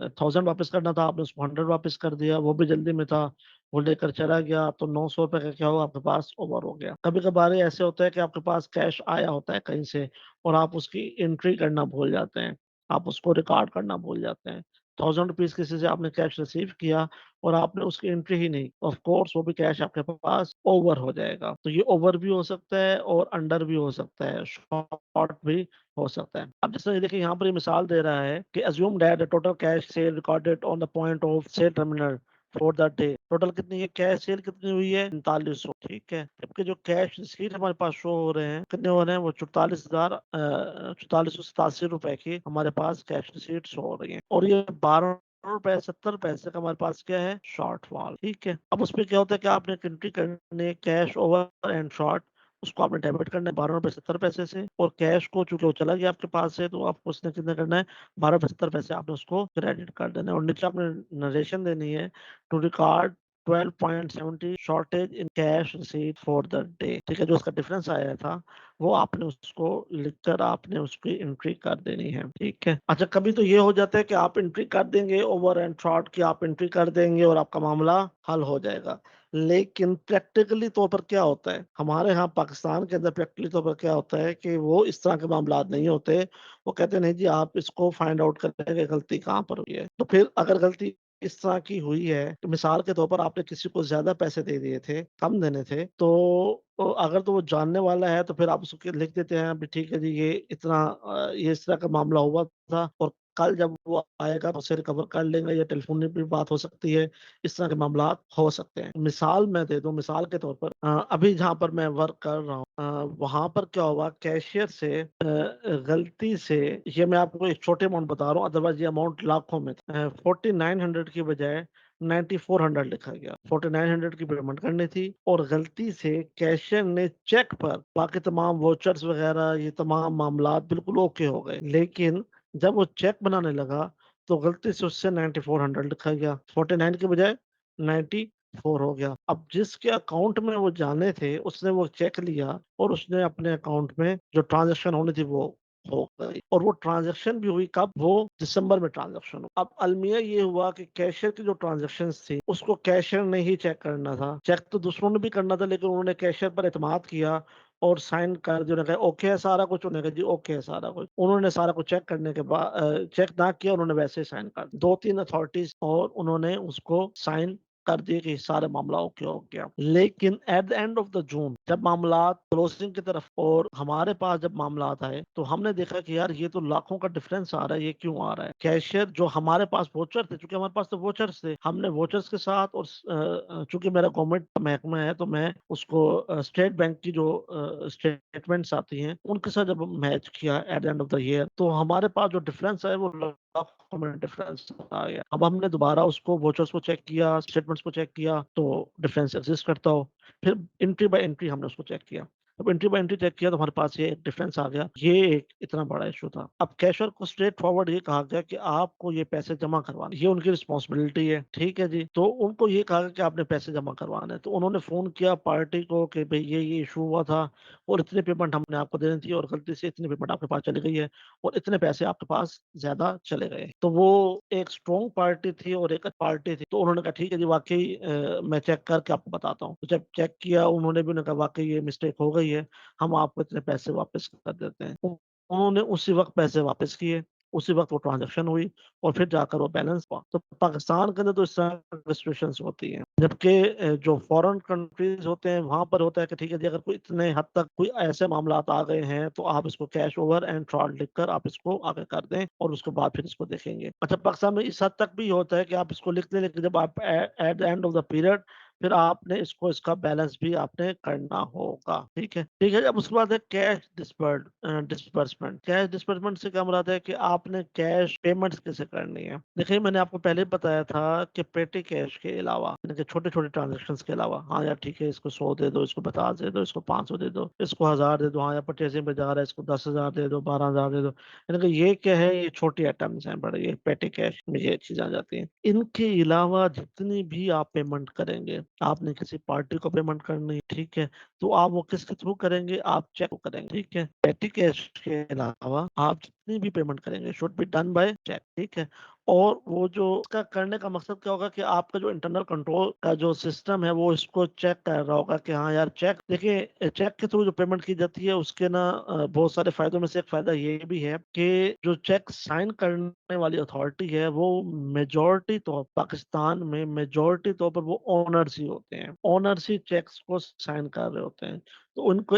1000 वापस करना था, आपने उसको 100 वापस कर दिया, वो भी जल्दी में था, वो लेकर चला गया, तो 900 रुपए का क्या हुआ, आपके पास ओवर हो गया। कभी कभार ये ऐसे होता है कि आपके पास कैश आया होता है कहीं से और आप उसकी एंट्री करना भूल जाते हैं, आप उसको रिकॉर्ड करना भूल जाते हैं। 1000 रुपीज किसी से आपने कैश रिसीव किया और आपने उसकी एंट्री ही नहीं, ऑफ कोर्स वो भी कैश आपके पास ओवर हो जाएगा। तो ये ओवर भी हो सकता है और अंडर भी हो सकता है, शॉर्ट भी हो सकता है। अब जैसे ये देखिए यहाँ पर ये मिसाल दे रहा है कि assume that total cash sale recorded on the point of sale terminal for the day, total कितनी है, कैश सेल कितनी हुई है, 4500, ठीक है। जबकि जो कैश रिसीट हमारे पास शो हो रहे हैं कितने हो रहे हैं, वो 44,087 रुपए की हमारे पास कैश रिसीट शो हो रही है, और ये 12 रुपए 70 पैसे का हमारे पास क्या है, शॉर्टफॉल, ठीक है। अब उसमें क्या होता है कि आपने एंट्री करनी है कैश ओवर एंड शॉर्ट, उसको आपने डेबिट करना है 12 रुपए 70 पैसे से, और कैश को चूंकि वो चला गया आपके पास से तो आपको उसने कितना करना है, 12 रुपए 70 पैसे आपने उसको क्रेडिट कर देना है, और नीचे आपने नरेशन देनी है to record 12.70 shortage in cash receipt for the day, ठीक है। जो उसका डिफरेंस आया था वो आपने उसको लिखकर आपने उसकी एंट्री कर देनी है, ठीक है। अच्छा, कभी तो ये हो जाता है कि आप एंट्री कर देंगे ओवर एंड शॉर्ट की, आप एंट्री कर देंगे और आपका मामला हल हो जाएगा। लेकिन प्रैक्टिकली तौर पर क्या होता है, हमारे यहाँ पाकिस्तान के अंदर प्रैक्टिकली तौर पर क्या होता है कि वो इस तरह के मामला नहीं होते। वो कहते हैं नहीं जी, आप इसको फाइंड आउट करेंगे गलती कहाँ पर हुई है। तो फिर अगर गलती इस तरह की हुई है, तो मिसाल के तौर पर आपने किसी को ज्यादा पैसे दे दिए थे, कम देने थे, तो अगर तो वो जानने वाला है तो फिर आप उसको लिख देते हैं भी ठीक है जी, ये इतना ये इस तरह का मामला हुआ था और कल जब वो आएगा तो उसे रिकवर कर लेंगे या टेलीफ़ोन पे भी बात हो सकती है, इस तरह के मामलात हो सकते हैं। मिसाल मैं दे दूँ, मिसाल के तौर पर अभी जहाँ पर मैं वर्क कर रहा हूँ वहाँ पर क्या हुआ कैशियर से गलती से ये मैं आपको एक छोटे अमाउंट बता रहा हूँ अदरवाइज़ ये अमाउंट लाखों में था। 4900 की बजाय 9400 लिखा गया। 4900 की पेमेंट करनी थी और गलती से कैशियर ने चेक पर बाकी तमाम वाउचर्स वगैरह ये तमाम मामलात बिल्कुल ओके हो गए। लेकिन जब वो चेक बनाने लगा तो गलती से उससे 9400 लिखा गया। 49 के बजाय 94 हो गया। अब जिसके अकाउंट में वो जाने थे उसने वो चेक लिया और उसने अपने अकाउंट में जो ट्रांज़ैक्शन होनी थी वो हो गई और वो ट्रांज़ैक्शन भी हुई कब? वो दिसंबर में ट्रांज़ैक्शन हुई। अब अलमिया ये हुआ कि कैशियर की जो ट्रांज़ैक्शंस थी उसको कैशियर ने ही चेक करना था। चेक तो दूसरों ने भी करना था लेकिन उन्होंने कैशियर पर एतमाद किया और साइन कर दिया। उन्होंने कहा ओके है सारा कुछ, उन्होंने कहा जी ओके है सारा कुछ। उन्होंने सारा कुछ चेक करने के बाद चेक ना किया उन्होंने वैसे ही साइन कर दिया। 2-3 अथॉरिटीज़ और उन्होंने उसको साइन कर दिए कि सारा मामला ओके हो गया। लेकिन at the end of the June जब मामलात क्लोजिंग की तरफ और हमारे पास जब मामलात आए तो हमने देखा कि यार ये तो लाखों का डिफरेंस आ रहा है, ये क्यों आ रहा है? कैशियर जो हमारे पास वोचर थे, चूँकि हमारे पास तो वोचर्स थे, हमने वोचर्स के साथ और चूँकि मेरा गवर्नमेंट का महकमा है तो मैं उसको स्टेट बैंक की जो स्टेटमेंट्स आती हैं उनके साथ जब मैच किया at the end of the year तो हमारे पास जो डिफरेंस है वो लाखों में डिफरेंस आ गया। अब हमने दोबारा उसको वोचर्स को चेक किया, स्टेटमेंट्स को चेक किया तो डिफरेंस एग्जिस्ट करता हो। फिर एंट्री बाय एंट्री हमने उसको चेक किया। जब एंट्री बाय एंट्री चेक किया तो हमारे पास ये एक डिफरेंस आ गया। ये एक इतना बड़ा इश्यू था। अब कैशियर को स्ट्रेट फॉरवर्ड ये कहा गया कि आपको ये पैसे जमा करवाने, ये उनकी रिस्पॉन्सिबिलिटी है, ठीक है जी। तो उनको ये कहा गया कि आपने पैसे जमा करवाने हैं। तो उन्होंने फ़ोन किया पार्टी को कि भई ये इश्यू हुआ था और इतनी पेमेंट हमने आपको देनी थी और गलती से इतनी पेमेंट आपके पास चली गई है और इतने पैसे आपके पास ज़्यादा चले गए। तो वो एक स्ट्रॉन्ग पार्टी थी और एक पार्टी थी। तो उन्होंने कहा ठीक है जी वाक़ई मैं चेक करके आपको बताता हूँ। तो जब चेक किया उन्होंने भी उन्होंने कहा वाक़ई ये मिस्टेक हो गई है, हम आपको इतने पैसे वापस कर देते हैं। उन्होंने उसी वक़्त पैसे वापस किए, उसी वक़्त वो ट्रांज़ैक्शन हुई और फिर जाकर वो बैलेंस हुआ। तो पाकिस्तान के अंदर तो इस तरह की सिचुएशंस होती हैं। जबकि जो फ़ॉरेन कंट्रीज़ होते हैं वहाँ पर होता है कि ठीक है जी अगर कोई इतने हद तक कोई ऐसे मामलात आ गए हैं तो आप इसको कैश ओवर एंड फ्रॉड लिखकर आप इसको आगे कर दें और उसके बाद फिर इसको देखेंगे। अच्छा पाकिस्तान में इस हद तक भी होता है कि आप इसको लिख दें लेकिन जब आप at the end of the period फिर आपने इसको इसका बैलेंस भी आपने करना होगा, ठीक है? ठीक है, अब उसके बाद है कैश डिस्बर्समेंट। कैश डिस्बर्समेंट से क्या मुराद है कि आपने कैश पेमेंट्स कैसे करनी है? देखिए मैंने आपको पहले ही बताया था कि पेटी कैश के अलावा यानी कि छोटे-छोटे ट्रांज़ैक्शंस के अलावा हाँ यार ठीक है इसको 100 दे दो, इसको 50 दे दो, इसको 500 दे दो, इसको 1000 दे दो, हाँ यार परचेज़िंग पे जा रहा है इसको 10,000 दे दो, 12,000 दे दो। यानी कि ये क्या है ये छोटी आइटम्स हैं बड़े ये पेटी कैश में ये चीज़ें आ जाती हैं। इनके अलावा जितनी भी आप पेमेंट करेंगे, आपने किसी पार्टी को पेमेंट करनी है, ठीक है? तो आप वो किसके थ्रू करेंगे? आप चेक करेंगे, ठीक है? पेटी कैश के अलावा आप जितनी भी पेमेंट करेंगे should be done by cheque, ठीक है? और वो जो उसका करने का मकसद क्या होगा कि आपका जो इंटरनल कंट्रोल का जो सिस्टम है वो इसको चेक कर रहा होगा कि हाँ यार चेक देखिए चेक के थ्रू जो पेमेंट की जाती है उसके ना बहुत सारे फायदों में से एक फायदा ये भी है कि जो चेक साइन करने वाली अथॉरिटी है वो मेजॉरिटी तौर पाकिस्तान में मेजॉरिटी तौर पर वो ओनर्स ही होते हैं। ओनर्स ही चेक्स को साइन कर रहे होते हैं। तो उनको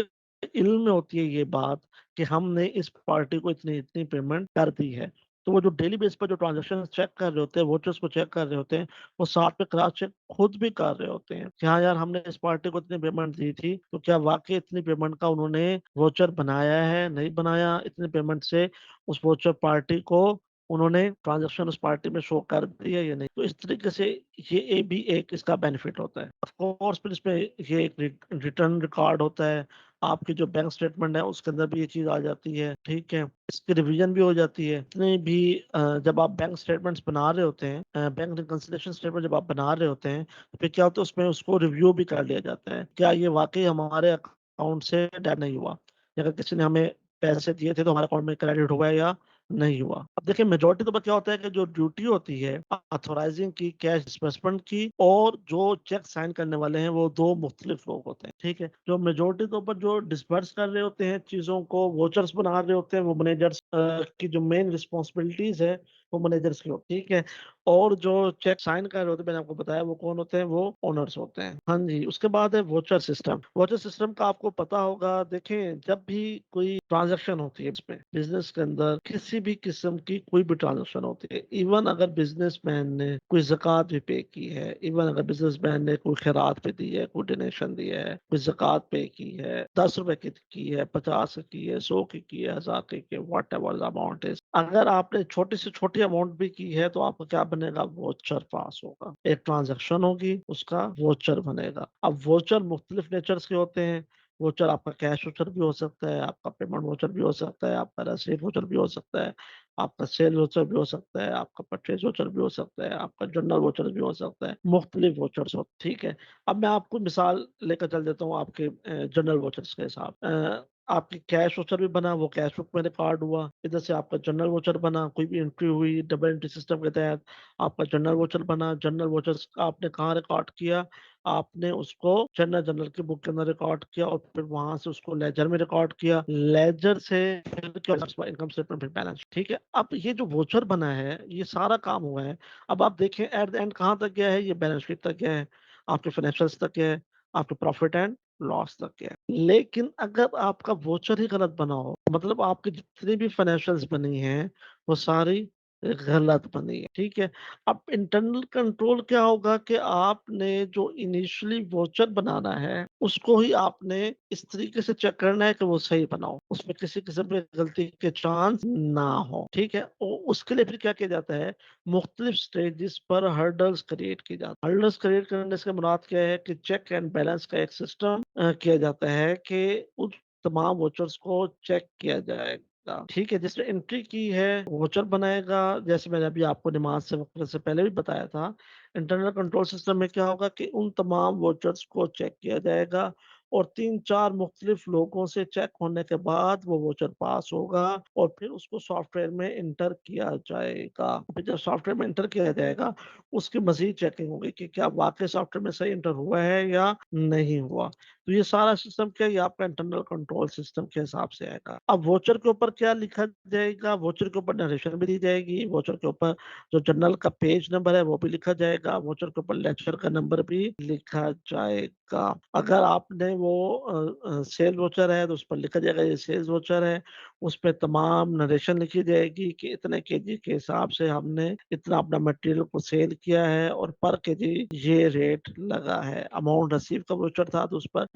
इल्म में होती है ये बात कि हमने इस पार्टी को इतनी-इतनी पेमेंट कर दी है। तो वो जो डेली बेस पर जो ट्रांज़ैक्शन चेक कर रहे होते हैं, वोचर्स को चेक कर रहे होते हैं, वो साथ में क्रॉस चेक खुद भी कर रहे होते हैं कि हाँ यार हमने इस पार्टी को इतनी पेमेंट दी थी, तो क्या वाक़ई इतनी पेमेंट का उन्होंने वाउचर बनाया है, नहीं बनाया? इतनी पेमेंट से उस वाउचर पार्टी को उन्होंने ट्रांज़ैक्शन उस पार्टी में शो कर दी है या नहीं? तो इस तरीके से ये भी एक इसका बेनिफिट होता है। ऑफ़ कोर्स फिर इसमें ये एक रिटर्न रिकॉर्ड होता है, आपकी जो बैंक स्टेटमेंट है उसके अंदर भी ये चीज़ आ जाती है, ठीक है? इसकी रिवीजन भी हो जाती है। जितने भी जब आप बैंक स्टेटमेंट्स बना रहे होते हैं बैंक रिकंसिलिएशन स्टेटमेंट जब आप बना रहे होते हैं, तो फिर क्या होता है उसमें उसको रिव्यू भी कर लिया जाता है। क्या ये वाक़ई हमारे अकाउंट से डेबिट नहीं हुआ? या अगर किसी ने हमें पैसे दिए थे तो हमारे अकाउंट में क्रेडिट हुआ है या नहीं हुआ? अब देखिए मेजॉरिटी तो क्या होता है कि जो ड्यूटी होती है ऑथराइजिंग की, कैश डिस्बर्समेंट की और जो चेक साइन करने वाले हैं वो 2 मुख्तलिफ लोग होते हैं, ठीक है? जो मेजॉरिटी के ऊपर जो डिस्बर्स कर रहे होते हैं चीज़ों को, वाउचर्स बना रहे होते हैं वो मैनेजर्स की जो मेन रिस्पॉन्सिबिलिटीज़ है वो मैनेजर्स के होते हैं, ठीक है? और जो चेक साइन कर रहे होते हैं, मैंने आपको बताया वो कौन होते हैं, वो ओनर्स होते हैं। हाँ जी, उसके बाद है वाउचर सिस्टम। वाउचर सिस्टम का आपको पता होगा, देखें जब भी कोई ट्रांज़ैक्शन होती है इसमें, बिज़नेस के अंदर किसी भी किस्म की कोई भी ट्रांज़ैक्शन होती है, इवन अगर बिज़नेसमैन ने कोई ज़कात भी पे की है, इवन अगर बिज़नेसमैन ने कोई खैरात पे दी है, कोई डोनेशन दी है, कोई ज़कात पे की है, ₹10 की है, 50 की है, 100 की है, 1000 की है, व्हाटएवर द अमाउंट इज़। अगर आपने छोटी से छोटी अमाउंट भी की है, तो आपका क्या बनेगा? वाउचर पास होगा। एक ट्रांज़ैक्शन होगी, उसका वाउचर बनेगा। अब वाउचर मुख्तलिफ नेचर्स के होते हैं। वाउचर आपका कैश वाउचर भी हो सकता है, आपका पेमेंट वाउचर भी हो सकता है, आपका रसीद वाउचर भी हो सकता है, आपका सेल वाउचर भी हो सकता है, आपका परचेज़ वाउचर भी हो सकता है, आपका जनरल वाउचर भी हो सकता है, मुख्तलिफ वाउचर्स होते हैं, ठीक है? अब मैं आपको मिसाल लेकर चल देता हूँ आपके जनरल वाउचर्स के हिसाब आपकी कैश वाउचर भी बना, वो कैश बुक में रिकॉर्ड हुआ, इधर से आपका जनरल वाउचर बना, कोई भी एंट्री हुई, डबल एंट्री सिस्टम के तहत आपका जनरल वाउचर बना, जनरल वाउचर्स आपने कहाँ रिकॉर्ड किया? आपने उसको जनरल की बुक के अंदर रिकॉर्ड किया और फिर वहाँ से उसको लेजर में रिकॉर्ड किया। लेजर से फिर क्या इनकम स्टेटमेंट फिर बैलेंस शीट, ठीक है? अब ये जो वाउचर बना है, ये सारा काम हुआ है। अब आप देखें एट द एंड कहाँ तक गया है? ये बैलेंस शीट तक गया है, आपके फाइनेंशियल्स तक गया है, आपके प्रॉफिट एंड लॉस तक गया है। लेकिन अगर आपका वाउचर ही गलत बना हो, मतलब आपकी जितनी भी फाइनेंशियल्स बनी हैं, वो सारी गलत बनी है, ठीक है? अब इंटरनल कंट्रोल क्या होगा कि आपने जो इनिशियली वाउचर बनाना है, उसको ही आपने इस तरीके से चेक करना है कि वो सही बना हो। उसमें किसी किस्म की गलती के चांस ना हो, ठीक है? और उसके लिए फिर क्या किया जाता है, मुख्तलिफ स्टेजेस पर हर्डल्स क्रिएट की जाती है। हर्डल्स क्रिएट करने से मुराद क्या है कि चेक एंड बैलेंस का एक सिस्टम किया जाता है कि उन तमाम वाउचर्स को चेक किया जाएगा, ठीक है? जिसने एंट्री की है वाउचर बनाएगा, जैसे मैंने अभी आपको नमाज से वक्त से पहले भी बताया था। इंटरनल कंट्रोल सिस्टम में क्या होगा कि उन तमाम वाउचर्स को चेक किया जाएगा और 3-4 मुख्तलिफ लोगों से चेक होने के बाद वो वाउचर पास होगा और फिर उसको सॉफ्टवेयर में एंटर किया जाएगा। फिर जब सॉफ्टवेयर में एंटर किया जाएगा, उसकी मज़ीद चेकिंग होगी कि क्या वाक़ई सॉफ्टवेयर में सही एंटर हुआ है या नहीं हुआ। तो ये सारा सिस्टम क्या है, ये आपका इंटरनल कंट्रोल सिस्टम के हिसाब से आएगा। अब वाउचर के ऊपर क्या लिखा जाएगा, वाउचर के ऊपर नरेशन भी दी जाएगी, वाउचर के ऊपर जो जर्नल का पेज नंबर है वो भी लिखा जाएगा, वाउचर के ऊपर लेक्चर का नंबर भी लिखा जाएगा। अगर आपने वो सेल वाउचर है तो उस पर लिखा जाएगा ये सेल्स वाउचर है, उस पे तमाम नरेशन लिखी जाएगी कि इतने केजी के हिसाब से हमने इतना अपना मटेरियल को सेल किया है और पर केजी ये रेट लगा है। अमाउंट रिसीव का वाउचर था तो उस पर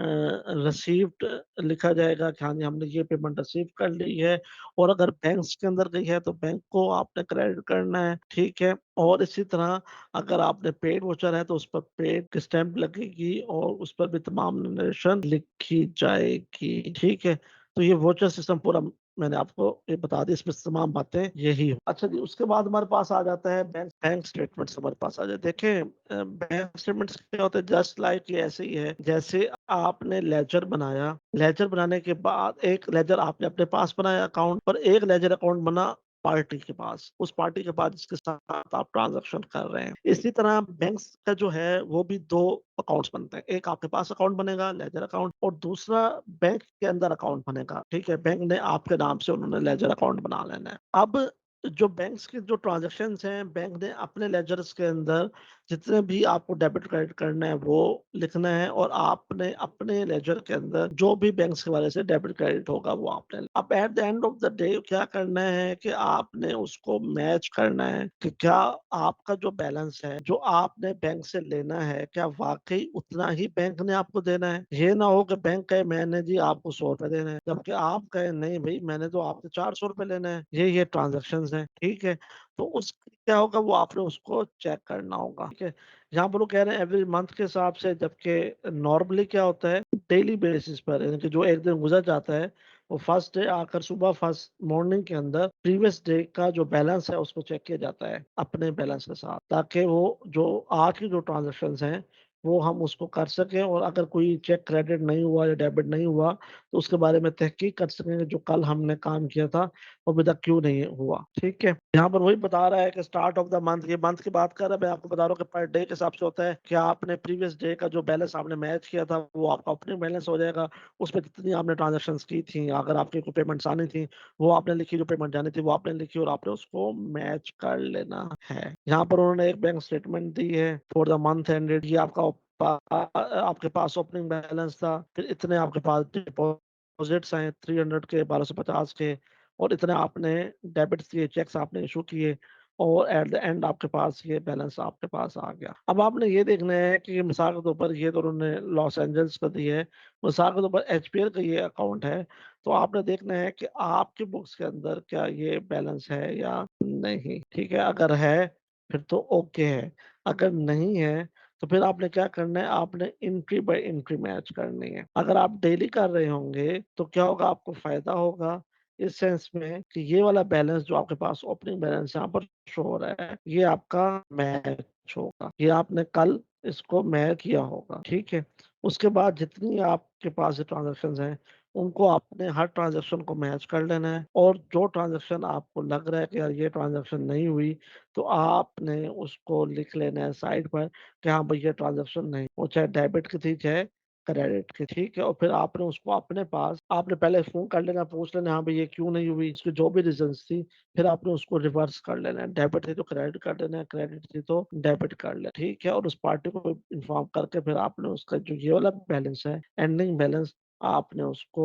रिसीव्ड लिखा जाएगा कि हाँ जी हमने ये पेमेंट रिसीव कर ली है और अगर बैंक्स के अंदर गई है तो बैंक को आपने क्रेडिट करना है, ठीक है? और इसी तरह अगर आपने पेड वाउचर है तो उस पर पेड की स्टैम्प लगेगी और उस पर भी तमाम नरेशन लिखी जाएगी, ठीक है? तो ये वाउचर सिस्टम पूरा मैंने आपको ये बता दी, इसमें तमाम बातें यही हो। अच्छा जी, उसके बाद हमारे पास आ जाता है बैंक बैंक स्टेटमेंट्स हमारे पास आ जाते हैं। देखें बैंक स्टेटमेंट्स क्या होते हैं, जस्ट लाइक ये ऐसे ही है, जैसे आपने लेजर बनाया, लेजर बनाने के बाद एक लेजर आपने अपने पास बनाया अकाउंट और एक लेजर अकाउंट बना पार्टी के पास, उस पार्टी के पास जिसके साथ आप ट्रांज़ैक्शन कर रहे हैं। इसी तरह बैंक्स का जो है वो भी 2 अकाउंट्स बनते हैं। एक आपके पास अकाउंट बनेगा लेजर अकाउंट और दूसरा बैंक के अंदर अकाउंट बनेगा, ठीक है? बैंक ने आपके नाम से उन्होंने लेजर अकाउंट बना लेना है। अब जो बैंक्स के जो ट्रांज़ैक्शंस हैं, बैंक ने अपने लेजर्स के अंदर जितने भी आपको डेबिट क्रेडिट करना है वो लिखना है और आपने अपने लेजर के अंदर जो भी बैंक्स के वाले से डेबिट क्रेडिट होगा वो आपने अब at the end of the day क्या करना है कि आपने उसको मैच करना है कि क्या आपका जो बैलेंस है जो आपने बैंक से लेना है क्या वाकई उतना ही बैंक ने आपको देना है। ये ना हो कि बैंक कहे मैंने जी आपको 100 रुपए देना है जबकि आप कहे नहीं भाई मैंने तो आपसे 400 रुपए लेना है। ये ट्रांजेक्शन है, ठीक है? तो उस क्या होगा वो आपने उसको चेक करना होगा, ठीक है? यहाँ पर वो कह रहे हैं एवरी मंथ के हिसाब से, जबकि नॉर्मली क्या होता है डेली बेसिस पर, यानी कि जो एक दिन गुजर जाता है वो फर्स्ट डे आकर सुबह फर्स्ट मॉर्निंग के अंदर प्रीवियस डे का जो बैलेंस है उसको चेक किया जाता है अपने बैलेंस के साथ, ताकि वो जो आज की जो ट्रांजेक्शन हैं वो हम उसको कर सकें और अगर कोई चेक क्रेडिट नहीं हुआ या डेबिट नहीं हुआ, तो उसके बारे में तहकीक कर सकेंगे जो कल हमने काम किया था, वो अभी तक क्यों नहीं हुआ, ठीक है? यहाँ पर वही बता रहा है कि स्टार्ट ऑफ द मंथ, ये मंथ की बात कर रहा है, मैं आपको बता रहा हूँ कि पर डे के हिसाब से होता है कि आपने प्रीवियस डे का जो बैलेंस आपने मैच किया था, वो आपका ओपनिंग बैलेंस हो जाएगा। उसमें कितनी आपने ट्रांज़ैक्शंस की थी, अगर आपकी कोई पेमेंट्स आनी थी, वो आपने लिखी, जो पेमेंट जानी थी, वो आपने लिखी और आपने उसको मैच कर लेना है। यहाँ पर उन्होंने एक बैंक स्टेटमेंट दी है फॉर द मंथ एंडेड, ये आपके पास ओपनिंग बैलेंस था, फिर इतने आपके पास डिपॉजिट्स आए 300 के, 1250 के, और इतने आपने डेबिट्स दिए, चेक्स आपने इशू किए, और एट द एंड आपके पास ये बैलेंस आपके पास आ गया। अब आपने ये देखना है कि मिसाल के तौर पर ये तो उन्होंने लॉस एंजल्स का दी है, मिसाल के तौर पर एचपीएल का ये अकाउंट है, तो आपने देखना है कि आपके बुक्स के अंदर क्या ये बैलेंस है या नहीं, ठीक है? अगर है, फिर तो ओके है, अगर नहीं है, तो फिर आपने क्या करना है, आपने एंट्री बाय एंट्री मैच करनी है। अगर आप डेली कर रहे होंगे, तो क्या होगा, आपको फ़ायदा होगा इस सेंस में कि ये वाला बैलेंस जो आपके पास ओपनिंग बैलेंस यहाँ पर शो हो रहा है, ये आपका मैच होगा। ये आपने कल इसको मैच किया होगा, ठीक है? उसके बाद जितनी आपके पास ट्रांज़ैक्शंस हैं, उनको आपने हर ट्रांज़ैक्शन को मैच कर लेना है, और जो ट्रांज़ैक्शन आपको लग रहा है कि यार ये ट्रांज़ैक्शन नहीं हुई, तो आपने उसको लिख लेना है साइड पर कि हाँ भाई, ये ट्रांज़ैक्शन नहीं, वो चाहे डेबिट की थी, चाहे क्रेडिट की, ठीक है? और फिर आपने उसको अपने पास, आपने पहले फ़ोन कर लेना, पूछ लेना हाँ भाई ये क्यों नहीं हुई, इसकी जो भी रीज़न्स थी, फिर आपने उसको रिवर्स कर लेना है। डेबिट थी तो क्रेडिट कर देना है, क्रेडिट थी तो डेबिट कर लेना, ठीक है? और उस पार्टी को इन्फॉर्म करके फिर आपने उसका जो ये वाला बैलेंस है, एंडिंग बैलेंस, आपने उसको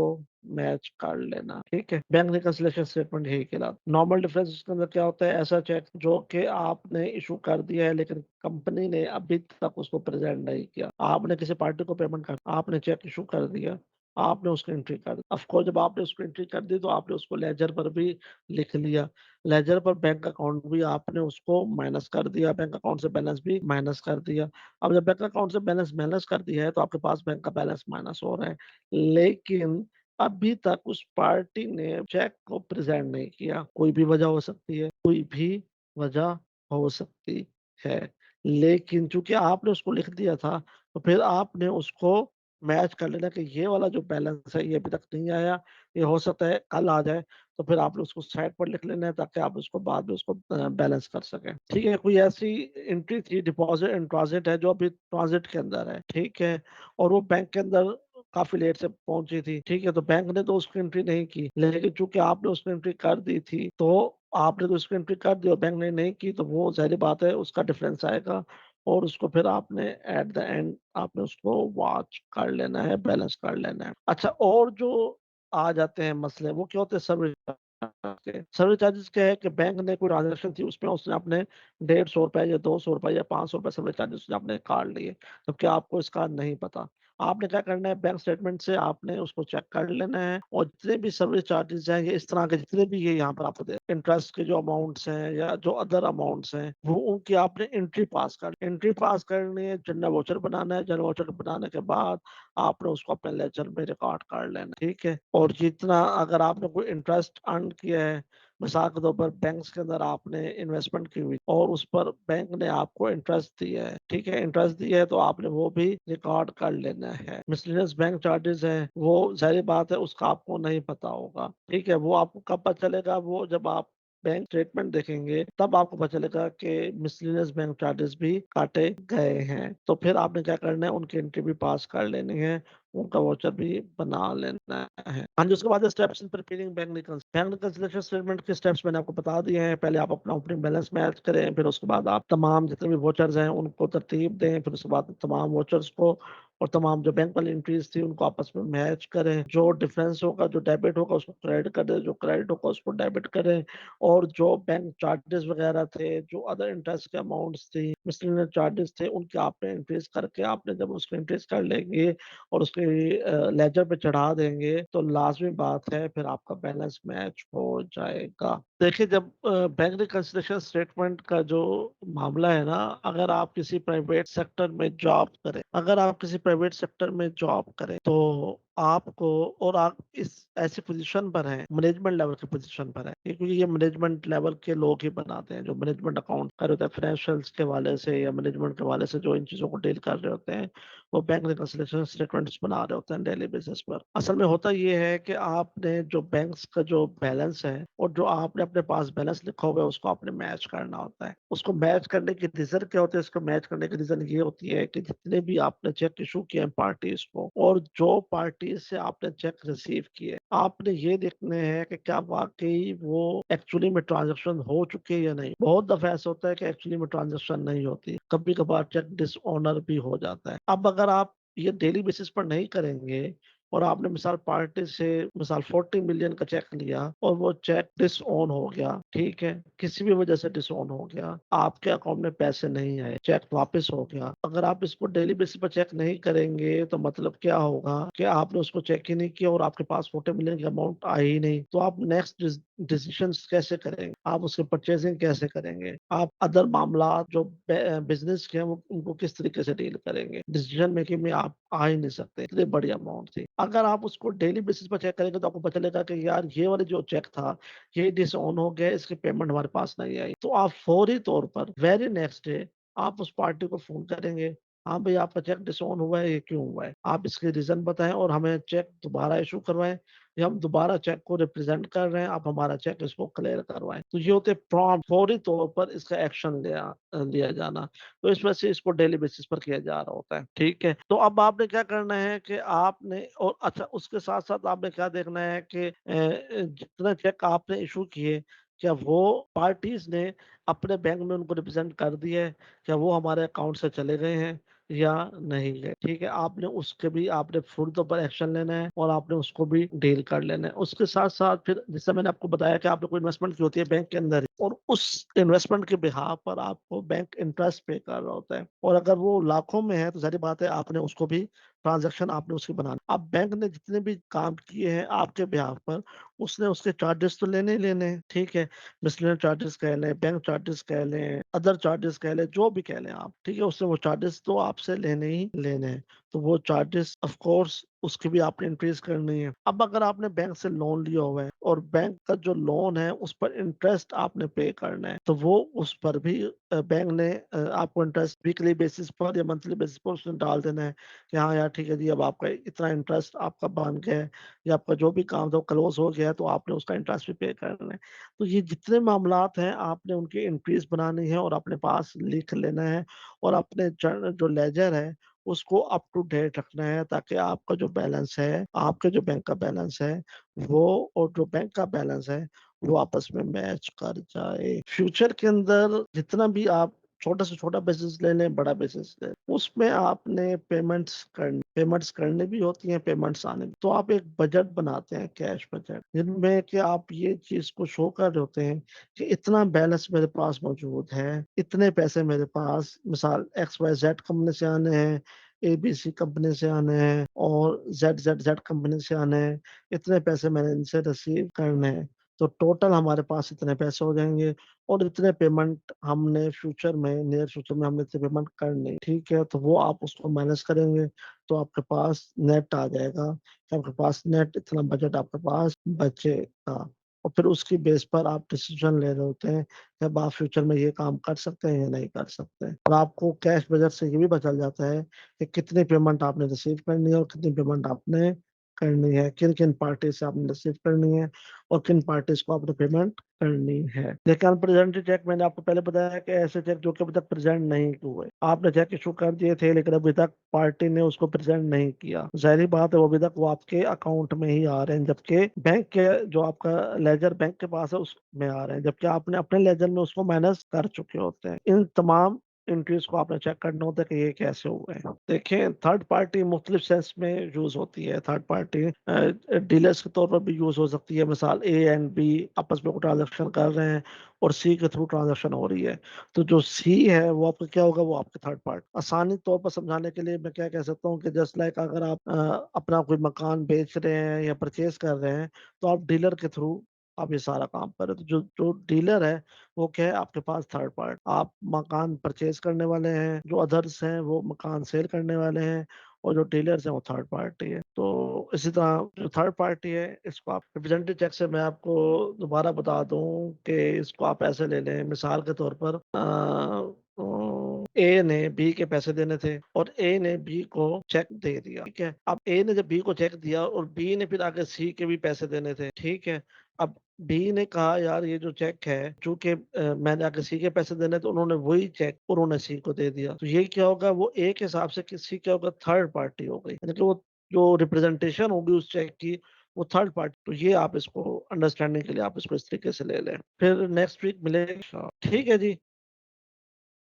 मैच कर लेना, ठीक है? बैंक रिकन्सिलिएशन स्टेटमेंट यही कहलाता है। नॉर्मल डिफरेंस उसके अंदर क्या होता है, ऐसा चेक जो कि आपने इश्यू कर दिया है, लेकिन कंपनी ने अभी तक उसको प्रेज़ेंट नहीं किया। आपने किसी पार्टी को पेमेंट कर, आपने चेक इश्यू कर दिया, आपने उसकी एंट्री कर दी। ऑफ़ कोर्स जब आपने उसको एंट्री कर दी, तो आपने उसको लेजर पर भी लिख लिया। लेजर पर बैंक अकाउंट भी आपने उसको माइनस कर दिया, बैंक अकाउंट से बैलेंस भी माइनस कर दिया। अब जब बैंक अकाउंट से बैलेंस माइनस कर दिया है, तो आपके पास बैंक का बैलेंस माइनस हो रहा है। लेकिन अभी तक उस पार्टी ने चेक को प्रेज़ेंट नहीं किया। कोई भी वजह हो सकती है, कोई भी वजह हो सकती है। लेकिन चूँकि आपने उसको लिख दिया था, तो फिर आपने उसको मैच कर लेना कि ये वाला जो बैलेंस है, ये अभी तक नहीं आया, ये हो सकता है कल आ जाए, तो फिर आपने उसको साइड पर लिख लेना है, ताकि आप उसको बाद में उसको बैलेंस कर सकें। ठीक है? कोई ऐसी एंट्री थी, डिपॉज़िट एंड ट्रांज़िट है, जो अभी ट्रांज़िट के अंदर है, ठीक है? और वो बैंक के अंदर काफ़ी लेट से पहुँची थी, ठीक है? तो बैंक ने तो उसकी एंट्री नहीं की, लेकिन चूँकि आपने उसकी एंट्री कर दी थी, तो आपने तो उसकी एंट्री कर दी और बैंक ने नहीं की, तो वो ज़ाहिर-सी बात है, उसका डिफरेंस आएगा, और उसको फिर आपने एट द एंड आपने उसको वॉच कर लेना है, बैलेंस कर लेना है। अच्छा, और जो आ जाते हैं मसले, वो क्या होते हैं, सर्विस चार्ज के। सर्विस चार्जेज़ क्या है कि बैंक ने कोई ट्रांज़ैक्शन थी, उसमें उसने अपने ₹150 या ₹200 या ₹500 सर्विस चार्जेज़ उसने आपने काट लिए, जबकि आपको इसका नहीं पता। आपने क्या करना है, बैंक स्टेटमेंट से आपने उसको चेक कर लेना है, और जितने भी सर्विस चार्जेज़ हैं, ये इस तरह के जितने भी ये यहाँ पर आपको दे, इंटरेस्ट के जो अमाउंट्स हैं या जो अदर अमाउंट्स हैं, वो उनकी आपने एंट्री पास करनी है, जनरल वाउचर बनाना है, जनरल वाउचर बनाने के बाद आपने उसको अपने लेजर में रिकॉर्ड कर लेना है, ठीक है? और जितना अगर आपने कोई इंटरेस्ट अर्न किया है, मिसाल के तौर पर बैंक्स के अंदर आपने इन्वेस्टमेंट की हुई और उस पर बैंक ने आपको इंटरेस्ट दिया है, ठीक है? इंटरेस्ट दिया है, तो आपने वो भी रिकॉर्ड कर लेना है। मिसलेनियस बैंक चार्जेज़ हैं, वो ज़ाहिर बात है उसका आपको नहीं पता होगा, ठीक है? वो आपको कब पता चलेगा, वो जब आप बैंक स्टेटमेंट देखेंगे, तब आपको पता चलेगा कि मिसलेनियस बैंक चार्जेज़ भी काटे गए हैं। तो फिर आपने क्या करना है, उनकी एंट्री भी पास कर लेनी है, उनका वाउचर भी बना लेना है। हाँ जी, उसके बाद steps in preparing bank reconciliation statement के स्टेप्स मैंने आपको बता दिए हैं। पहले आप अपना ओपनिंग बैलेंस मैच करें, फिर उसके बाद आप तमाम जितने भी वाउचर्स हैं उनको तरतीब दें, फिर उसके बाद तमाम वाउचर्स को और तमाम जो बैंक वाली एंट्रीज़ थी उनको आपस में मैच करें। जो डिफरेंस होगा, जो डेबिट होगा उसको क्रेडिट कर दें, जो क्रेडिट होगा उसको डेबिट करें, और जो बैंक चार्जेज़ वगैरह थे, जो अदर इंटरेस्ट के अमाउंट्स थी, मिसलेनियस चार्जेज़ थे, उनकी आपने एंट्रीज़ करके आपने जब उसकी एंट्रीज़ कर लेंगे और उसके लेजर पे चढ़ा देंगे, तो लाज़मी बात है फिर आपका बैलेंस मैच हो जाएगा। देखिए, जब बैंक रिकंसिलिएशन स्टेटमेंट का जो मामला है ना, अगर आप किसी प्राइवेट सेक्टर में जॉब करें, तो आपको और आप इस ऐसी पोज़ीशन पर हैं, मैनेजमेंट लेवल की पोज़ीशन पर हैं, क्योंकि ये मैनेजमेंट लेवल के लोग ही बनाते हैं, जो मैनेजमेंट अकाउंट कर रहे होते हैं, फाइनेंशियल्स के हवाले से या मैनेजमेंट के हवाले से जो इन चीज़ों को डील कर रहे होते हैं, वो बैंक रिकन्सिलिएशन स्टेटमेंट्स बना रहे होते हैं डेली बेसिस पर। असल में होता ये है कि आपने जो बैंक्स का जो बैलेंस है और जो आपने अपने पास बैलेंस लिखा हुआ है, उसको आपने मैच करना होता है। उसको मैच करने की रीज़न क्या होती है? इसको मैच करने की रीज़न ये होती है कि जितने भी आपने चेक इश्यू किए हैं पार्टीज़ को और जो पार्टी से आपने चेक रिसीव किए, आपने ये देखने हैं कि क्या वाक़ई वो एक्चुअली में ट्रांज़ैक्शन हो चुके हैं या नहीं। बहुत दफ़ा ऐसा होता है कि एक्चुअली में ट्रांज़ैक्शन नहीं होती। कभी-कभार चेक डिसऑनर भी हो जाता है। अब अगर आप ये डेली बेसिस पर नहीं करेंगे और आपने मिसाल पार्टी से मिसाल 40 मिलियन का चेक लिया और वो चेक डिसऑन हो गया, ठीक है? किसी भी वजह से डिसऑन हो गया, आपके अकाउंट में पैसे नहीं आए, चेक वापस हो गया। अगर आप इसको डेली बेसिस पर चेक नहीं करेंगे तो मतलब क्या होगा कि आपने उसको चेक ही नहीं किया और आपके पास 40 मिलियन की अमाउंट आई ही नहीं, तो आप नेक्स्ट डिसीजंस कैसे करेंगे? आप उसकी परचेज़िंग कैसे करेंगे? आप अदर मामलात जो बिज़नेस के हैं वो उनको किस तरीके से डील करेंगे? डिसीजन मेकिंग में आप आ ही नहीं सकते, इतनी बड़ी अमाउंट थी। अगर आप उसको डेली बेसिस पर चेक करेंगे तो आपको पता चलेगा कि यार ये वाला जो चेक था, ये डिसऑन हो गया, इसकी पेमेंट हमारे पास नहीं आई। तो आप फौरी तौर पर वेरी नेक्स्ट डे आप उस पार्टी को फ़ोन करेंगे, हाँ भई आपका चेक डिसऑन हुआ है, ये क्यों हुआ है? आप इसके रीज़न बताएँ और हमें चेक दोबारा इश्यू करवाएँ या हम दोबारा चेक को रिप्रेज़ेंट कर रहे हैं, आप हमारा चेक इसको क्लियर करवाएँ। तो ये होते हैं प्रॉम्प्ट फौरी तौर पर इसका एक्शन लिया जाना। तो इस वजह से इसको डेली बेसिस पर किया जा रहा होता है, ठीक है? तो अब आपने क्या करना है कि आपने और अच्छा उसके साथ-साथ आपने क्या देखना है कि जितने चेक आपने इश्यू किए, क्या वो पार्टीज़ ने अपने बैंक में उनको रिप्रेज़ेंट कर दिया है? क्या वो हमारे अकाउंट से चले गए हैं या नहीं गए? ठीक है, आपने उसके भी आपने फौरी तौर पर एक्शन लेना है और आपने उसको भी डील कर लेना है। उसके साथ-साथ फिर जैसे मैंने आपको बताया कि आपने कोई इन्वेस्टमेंट की होती है बैंक के अंदर ही और उस इन्वेस्टमेंट के बिहाफ़ पर आपको बैंक इंटरेस्ट पे कर रहा होता है और अगर वो लाखों में है तो ज़ाहिर बात है आपने उसको भी ट्रांज़ैक्शन आपने उसकी बनाना। अब बैंक ने जितने भी काम किए हैं आपके बिहाफ़ पर, उसने उसके चार्जेस तो लेने ही लेने हैं, ठीक है? मिसलेनियस चार्जेस कह लें, बैंक चार्जेस कह लें, अदर चार्जेस कह लें, जो भी कह लें आप, ठीक है? उसने वो चार्जेस तो आपसे लेने ही लेने हैं। तो वो चार्जेस ऑफ कोर्स उसकी भी आपने इंक्रीज़ करनी है। अब अगर आपने बैंक से लोन लिया हुआ है और बैंक का जो लोन है उस पर इंटरेस्ट आपने पे करना है, तो वो उस पर भी बैंक ने आपको इंटरेस्ट वीकली बेसिस पर या मंथली बेसिस पर उसने डाल देना है कि हाँ यार ठीक है जी, अब आपका इतना इंटरेस्ट आपका बन गया है या आपका जो भी काम था वो क्लोज़ हो गया है तो आपने उसका इंटरेस्ट भी पे करना है। तो ये जितने मामलात हैं आपने उनकी एंट्रीज़ बनानी है और अपने पास लिख लेना है और अपने जो लेजर है उसको अप टू डेट रखना है ताकि आपका जो बैलेंस है, आपके जो बैंक का बैलेंस है, वो और जो बैंक का बैलेंस है, वो आपस में मैच कर जाए। फ्यूचर के अंदर जितना भी आप छोटा से छोटा बिज़नेस ले लें, बड़ा बिज़नेस लें, उसमें आपने पेमेंट्स करनी भी होती हैं, पेमेंट्स आने भी। तो आप एक बजट बनाते हैं, कैश बजट, जिनमें कि आप ये चीज़ को शो कर रहे होते हैं कि इतना बैलेंस मेरे पास मौजूद है, इतने पैसे मेरे पास मिसाल XYZ कंपनी से आने हैं, ABC कंपनी से आने हैं और ZZZ कंपनी से आने हैं, इतने पैसे मैंने इनसे रिसीव करने हैं। तो टोटल हमारे पास इतने पैसे हो जाएँगे और इतने पेमेंट हमने फ्यूचर में नियर फ्यूचर में हमने इतनी पेमेंट करनी है, ठीक है? तो वो आप उसको मैनेज करेंगे, तो आपके पास नेट आ जाएगा कि आपके पास नेट इतना बजट आपके पास बचेगा और फिर उसकी बेस पर आप डिसीज़न ले रहे होते हैं कि अब आप फ्यूचर में ये काम कर सकते हैं या नहीं कर सकते। और आपको कैश बजट से ये भी पता चल जाता है कि कितनी पेमेंट आपने रिसीव करनी है और कितनी पेमेंट आपने करनी है, किन-किन पार्टी से आपने रिसीव करनी है और किन पार्टीज़ को आपने पेमेंट करनी है। देखिए अनप्रेज़ेंटेड चेक मैंने आपको पहले बताया कि ऐसे चेक जो कि अभी तक प्रेज़ेंट नहीं हुए। आपने चेक इश्यू कर दिए थे लेकिन अभी तक पार्टी ने उसको प्रेज़ेंट नहीं किया। ज़ाहिर-सी बात है वो अभी तक वो आपके अकाउंट में ही आ रहे हैं जबकि बैंक के जो आपका लेजर बैंक के पास है उसमें आ रहे हैं जबकि आपने अपने लेजर में उसको माइनस कर चुके होते हैं। इन तमाम एंट्रीज़ को आपने चेक करना होता है कि ये कैसे हुए हैं। देखिए थर्ड पार्टी मुख्तलिफ सेंस में यूज़ होती है। थर्ड पार्टी डीलर्स के तौर पर भी यूज़ हो सकती है। मिसाल ए एंड बी आपस में कोई ट्रांज़ैक्शन कर रहे हैं और सी के थ्रू ट्रांज़ैक्शन हो रही है। तो जो सी है वो आपका क्या होगा वो आपके थर्ड पार्टी। आसानी तौर पर समझाने के लिए मैं क्या कह सकता हूँ कि जस्ट लाइक अगर आप अपना कोई मकान बेच रहे हैं या परचेज़ कर रहे हैं तो आप डीलर के थ्रू आप ये सारा काम कर रहे हो। तो जो जो डीलर है वो क्या है आपके पास थर्ड पार्टी। आप मकान परचेज़ करने वाले हैं, जो अदर्स हैं वो मकान सेल करने वाले हैं और जो डीलर्स हैं वो थर्ड पार्टी है। तो इसी तरह जो थर्ड पार्टी है इसको आप रिप्रेजेंटेटिव चेक से मैं आपको दोबारा बता दूं कि इसको आप ऐसे ले लें, मिसाल के तौर पर ए ने बी के पैसे देने थे और ए ने बी को चेक दे दिया, ठीक है। अब ए ने जब बी को चेक दिया और बी ने फिर आगे सी के भी पैसे देने थे, ठीक है। अब बी ने कहा यार ये जो चेक है, चूंकि मैंने आगे सी के पैसे देने तो उन्होंने वही चेक उन्होंने सी को दे दिया, तो ये क्या होगा, वो ए के हिसाब से किसी क्या होगा, थर्ड पार्टी हो गई, यानी कि वो जो रिप्रेजेंटेशन होगी उस चेक की वो थर्ड पार्टी। तो ये आप इसको अंडरस्टैंडिंग के लिए आप इसको इस तरीके से ले लें। फिर नेक्स्ट वीक मिलेगा, ठीक है जी।